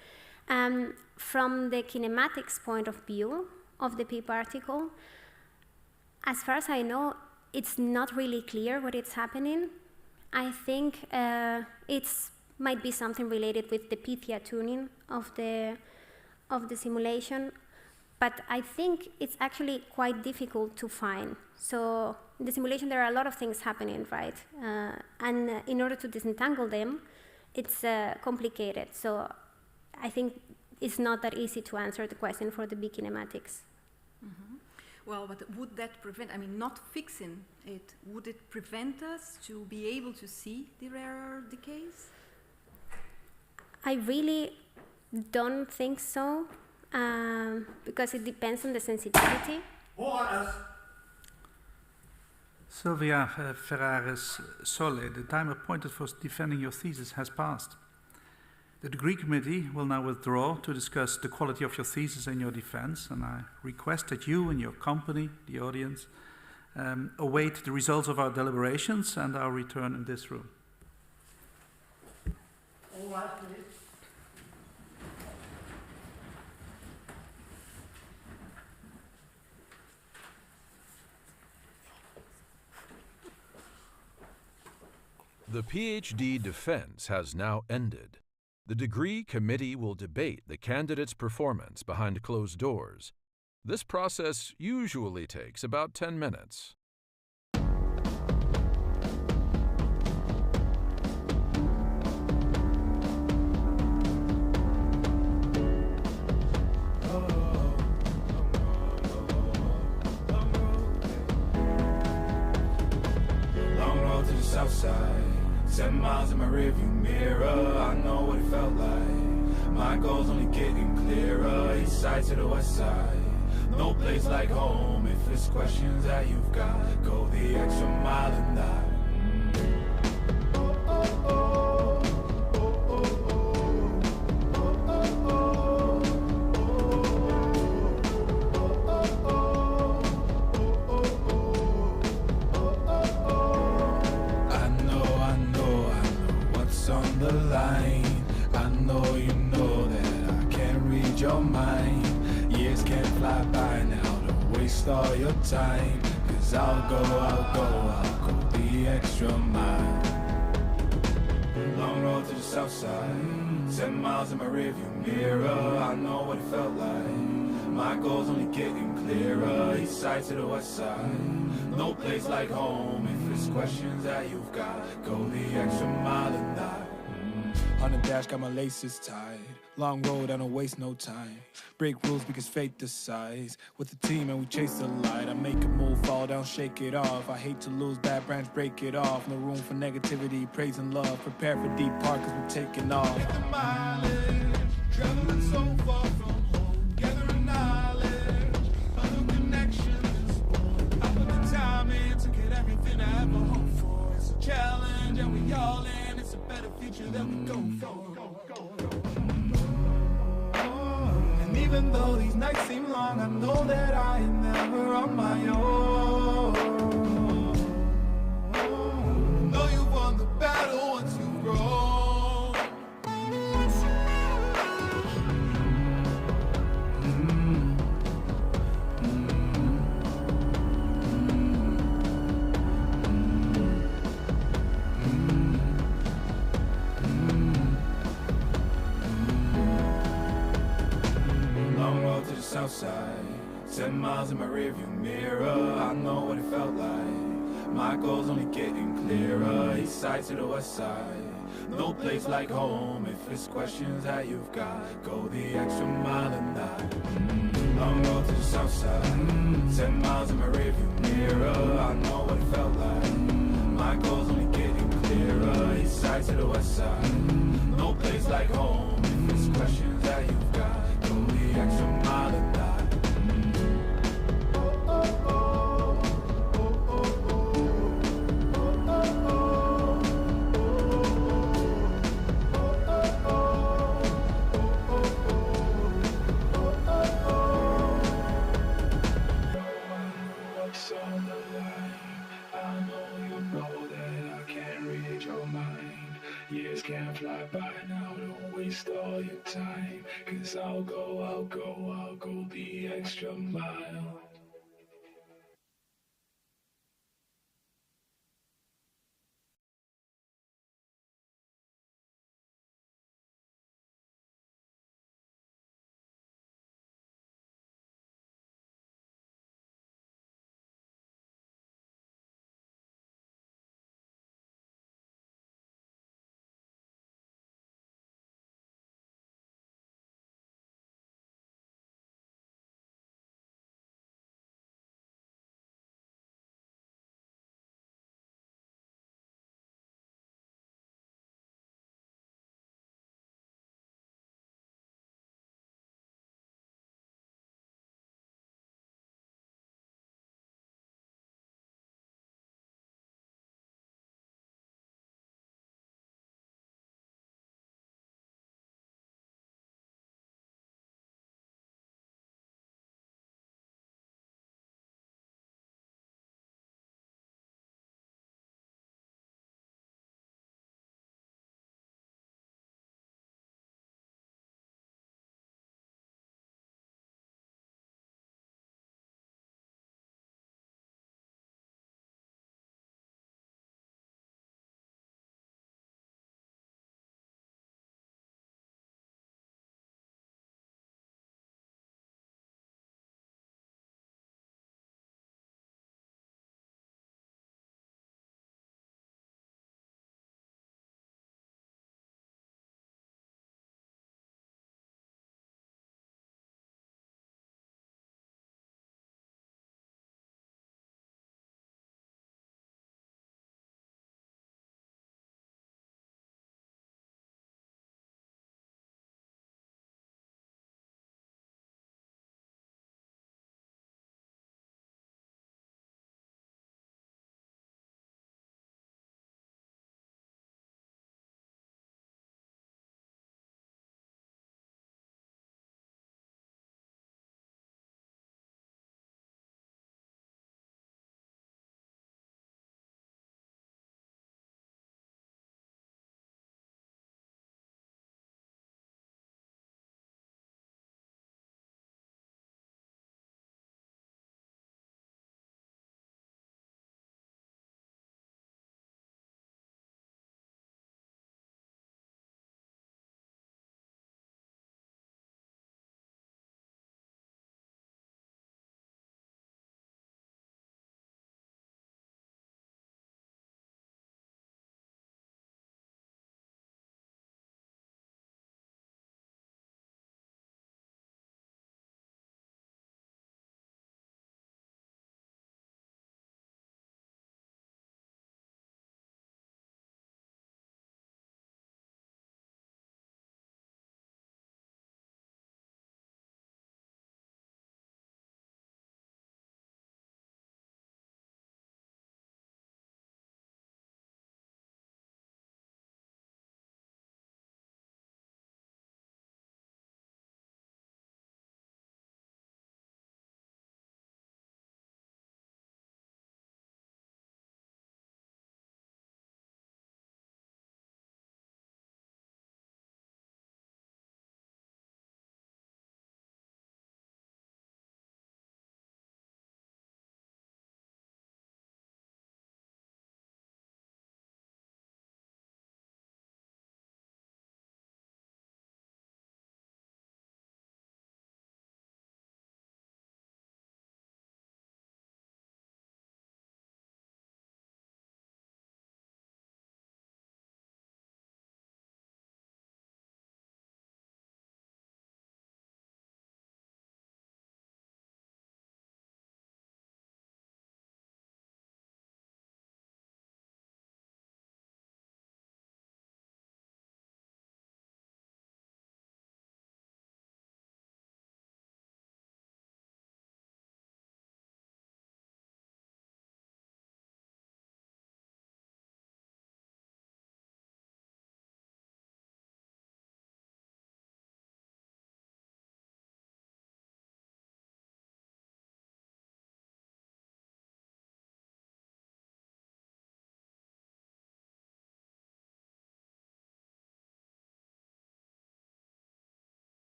From the kinematics point of view of the P particle, as far as I know, it's not really clear what is happening. I think it's might be something related with the Pythia tuning of the simulation. but I think it's actually quite difficult to find. So in the simulation, there are a lot of things happening, right? And in order to disentangle them, it's complicated. So I think it's not that easy to answer the question for the big kinematics. Well, but would that prevent, I mean, not fixing it, would it prevent us to be able to see the rarer decays? I really don't think so, because it depends on the sensitivity. Silvia Ferreres Solé, the time appointed for defending your thesis has passed. The degree committee will now withdraw to discuss the quality of your thesis and your defense, and I request that you and your company, the audience, await the results of our deliberations and our return in this room. All right, please. The PhD defense has now ended. The degree committee will debate the candidate's performance behind closed doors. This process usually takes about 10 minutes. Long road to the south side. 7 miles in my rearview mirror, I know what it felt like. My goal's only getting clearer, east side to the west side. No place like home, if it's questions that you've got, go the extra mile and die. On the line, I know you know that I can't read your mind. Years can't fly by now, don't waste all your time. Cause I'll go the extra mile. Long road to the south side, 7 miles in my rearview mirror, I know what it felt like. My goal's only getting clearer, east side to the west side. No place like home, if it's questions that you've got, go the extra mile and die. On the dash, got my laces tied. Long road, I don't waste no time. Break rules because fate decides. With the team and we chase the light. I make a move, fall down, shake it off. I hate to lose, bad branch, break it off. No room for negativity, praise and love. Prepare for deep part cause we're taking off. Hit the mileage, traveling so far from home. Gathering knowledge, other connections. I put the time in to get everything I ever hoped for. It's a challenge and we all in. It's a better future that we go for. And even though these nights seem long, I know that I am never on my own. Know you've won the battle once you've grown. South side, 10 miles in my rearview mirror, I know what it felt like. My goal's only getting clearer, east side to the west side. No place like home, if it's questions that you've got, go the extra mile and die. Long road to the south side, 10 miles in my rearview mirror, I know what it felt like. My goal's only getting clearer, east side to the west side. No place like home, if it's questions that you've got, go the extra mile and die. Years can't fly by now, don't waste all your time. Cause I'll go the extra mile.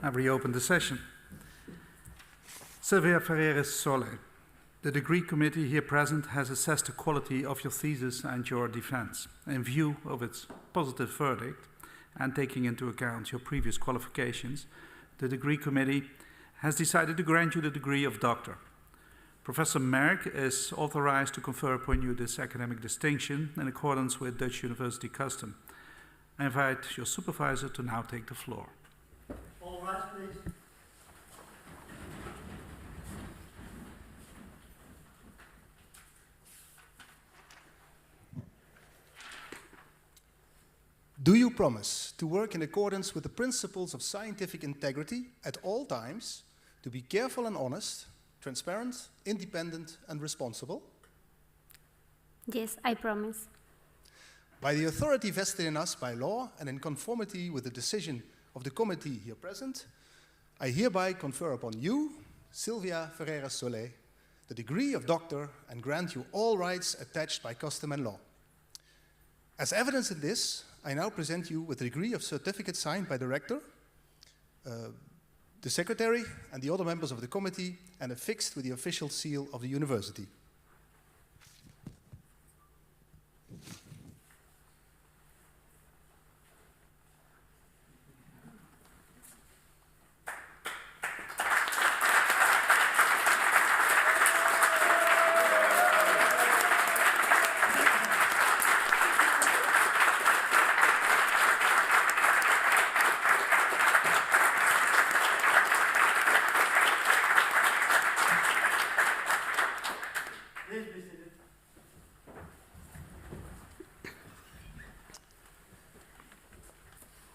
I reopen the session. Silvia Ferreres Solé. The degree committee here present has assessed the quality of your thesis and your defense. In view of its positive verdict and taking into account your previous qualifications, the degree committee has decided to grant you the degree of doctor. Professor Merck is authorized to confer upon you this academic distinction in accordance with Dutch university custom. I invite your supervisor to now take the floor. All rise, please. Do you promise to work in accordance with the principles of scientific integrity at all times, to be careful and honest, transparent, independent, and responsible? Yes, I promise. By the authority vested in us by law and in conformity with the decision of the committee here present, I hereby confer upon you, Silvia Ferreres Solé, the degree of doctor and grant you all rights attached by custom and law. As evidence in this, I now present you with a degree of certificate signed by the rector, the secretary, and the other members of the committee, and affixed with the official seal of the university.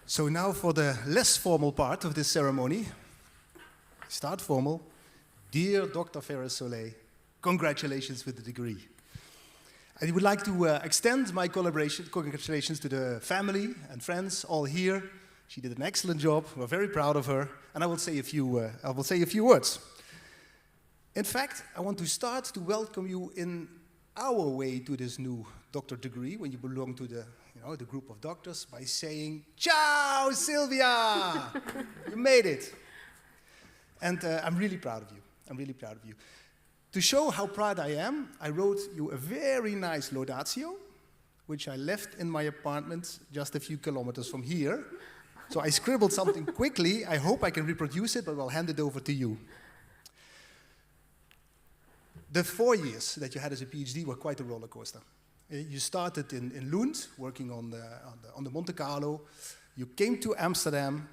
So now for the less formal part of this ceremony. Start formal. Dear Dr. Ferreres Solé, congratulations with the degree. I would like to extend my congratulations to the family and friends all here. She did an excellent job. We're very proud of her. And I will say a few words. In fact, I want to start to welcome you in our way to this new doctor degree when you belong to the group of doctors by saying, "Ciao, Silvia! You made it." And I'm really proud of you. I'm really proud of you. To show how proud I am, I wrote you a very nice laudatio, which I left in my apartment just a few kilometers from here. So I scribbled something quickly. I hope I can reproduce it, but I'll hand it over to you. The 4 years that you had as a PhD were quite a roller coaster. You started in Lund, working on the Monte Carlo. You came to Amsterdam.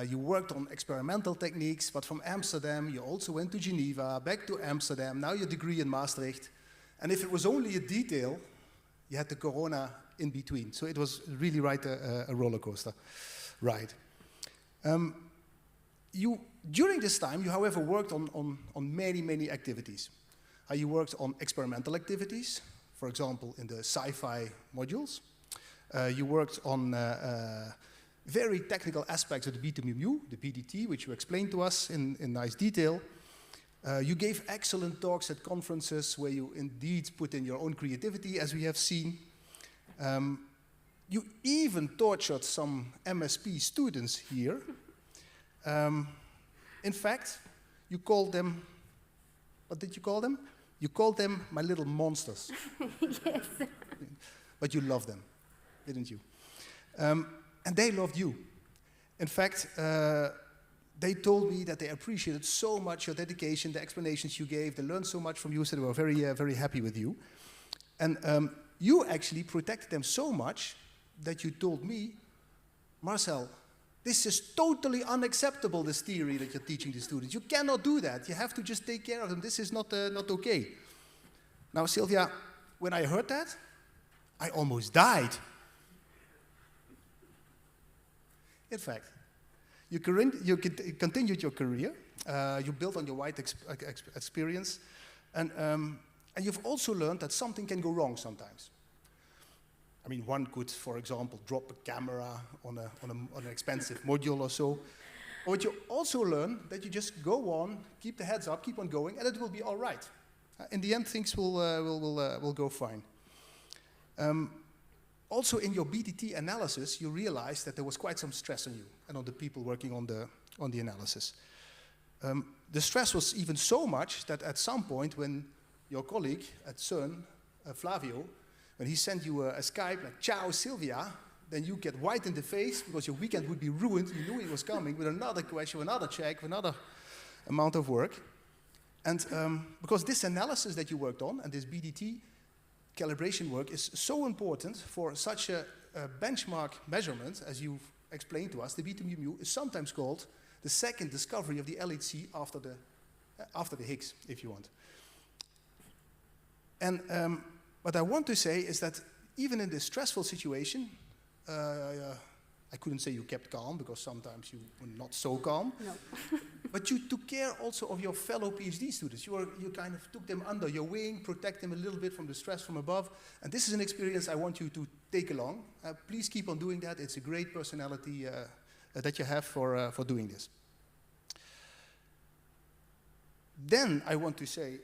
You worked on experimental techniques, but from Amsterdam, you also went to Geneva, back to Amsterdam, now your degree in Maastricht. And if it was only a detail, you had the corona in between. So it was really a roller coaster ride. During this time, you, however, worked on many, many activities. You worked on experimental activities, for example, in the sci-fi modules. You worked on very technical aspects of the béta-mu, the PDT, which you explained to us in nice detail. You gave excellent talks at conferences where you indeed put in your own creativity, as we have seen. You even tortured some MSP students here. In fact, you called them, what did you call them? You called them my little monsters. Yes. But you loved them, didn't you? And they loved you. In fact, they told me that they appreciated so much your dedication, the explanations you gave. They learned so much from you, so they were very, very happy with you. And you actually protected them so much that you told me, Marcel, this is totally unacceptable, this theory that you're teaching the students. You cannot do that. You have to just take care of them. This is not okay. Now, Silvia, when I heard that, I almost died. In fact, you continued your career. You built on your wide experience. And you've also learned that something can go wrong sometimes. I mean, one could, for example, drop a camera on an expensive module or so. But you also learn that you just go on, keep the heads up, keep on going, and it will be all right. In the end, things will go fine. Also, in your BTT analysis, you realized that there was quite some stress on you and on the people working on on the analysis. The stress was even so much that at some point when your colleague at CERN, Flavio, when he sent you a Skype like, "Ciao, Silvia," then you get white in the face because your weekend would be ruined. You knew he was coming with another question, another check, another amount of work. And because this analysis that you worked on and this BDT calibration work is so important for such a benchmark measurement, as you've explained to us, the beta mu mu is sometimes called the second discovery of the LHC after the Higgs, if you want. And what I want to say is that even in this stressful situation, I couldn't say you kept calm, because sometimes you were not so calm. No. But you took care also of your fellow PhD students. You kind of took them under your wing, protect them a little bit from the stress from above. And this is an experience I want you to take along. Please keep on doing that. It's a great personality that you have for doing this. Then I want to say,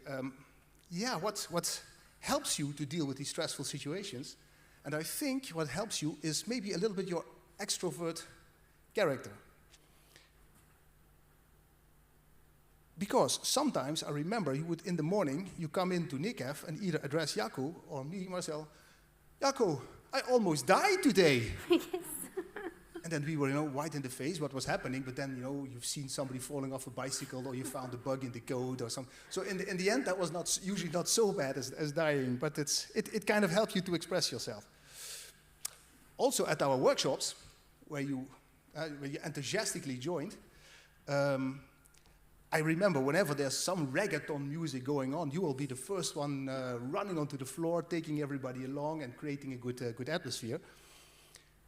what helps you to deal with these stressful situations? And I think what helps you is maybe a little bit your extrovert character. Because sometimes I remember you would, in the morning, you come into NICAF and either address Jaco or me, Marcel. "Jaco, I almost died today." Yes. And then we were, white in the face, what was happening, but then, you've seen somebody falling off a bicycle or you found a bug in the code or something. So in the end, that was usually not so bad as dying, but it kind of helped you to express yourself. Also at our workshops, where you enthusiastically joined, I remember whenever there's some reggaeton music going on, you will be the first one running onto the floor, taking everybody along and creating a good atmosphere.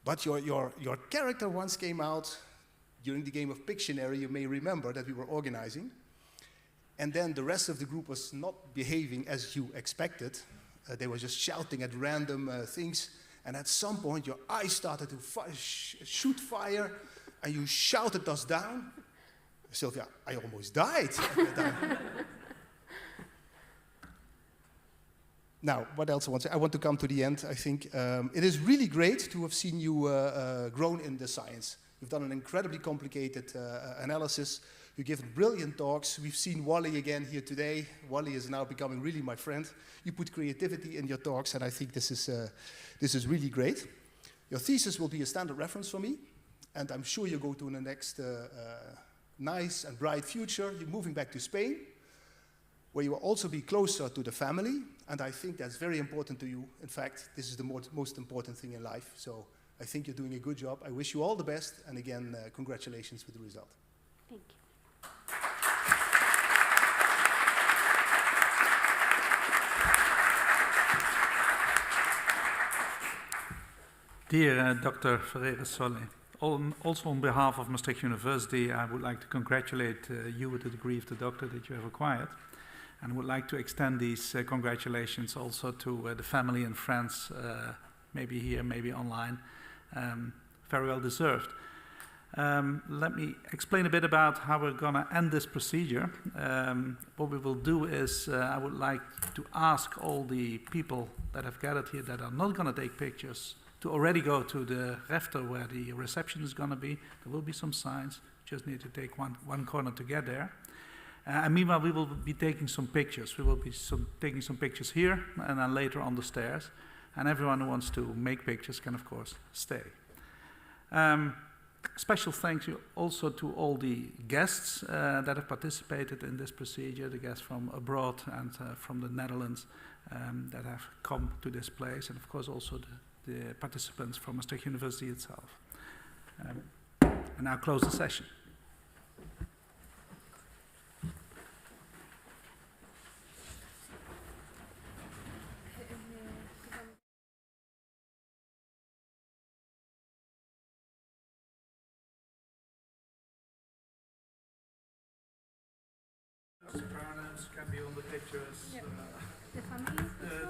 But your character once came out during the game of Pictionary. You may remember that we were organizing. And then the rest of the group was not behaving as you expected. They were just shouting at random things. And at some point, your eyes started to shoot fire, and you shouted us down. "Silvia, I almost died at that time." Now, what else I want to say? I want to come to the end. I think it is really great to have seen you grown in the science. You've done an incredibly complicated analysis. You've given brilliant talks. We've seen Wally again here today. Wally is now becoming really my friend. You put creativity in your talks, and I think this is really great. Your thesis will be a standard reference for me, and I'm sure you go to the next nice and bright future. You're moving back to Spain, where you will also be closer to the family, and I think that's very important to you. In fact, this is the most important thing in life, so I think you're doing a good job. I wish you all the best, and again, congratulations with the result. Thank you. Dear Dr. Ferreres Solé, also on behalf of Maastricht University, I would like to congratulate you with the degree of the doctor that you have acquired, and would like to extend these congratulations also to the family and friends, maybe here, maybe online. Very well deserved. Let me explain a bit about how we're going to end this procedure. What we will do is I would like to ask all the people that have gathered here that are not going to take pictures to already go to the refter where the reception is going to be. There will be some signs. Just need to take one corner to get there. And meanwhile, we will be taking some pictures. We will be taking some pictures here and then later on the stairs. And everyone who wants to make pictures can, of course, stay. Special thanks also to all the guests that have participated in this procedure, the guests from abroad and from the Netherlands that have come to this place, and of course also the participants from Maastricht University itself. And now close the session. Parents can be on the pictures. Yeah. The family?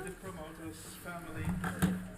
The promoters, family.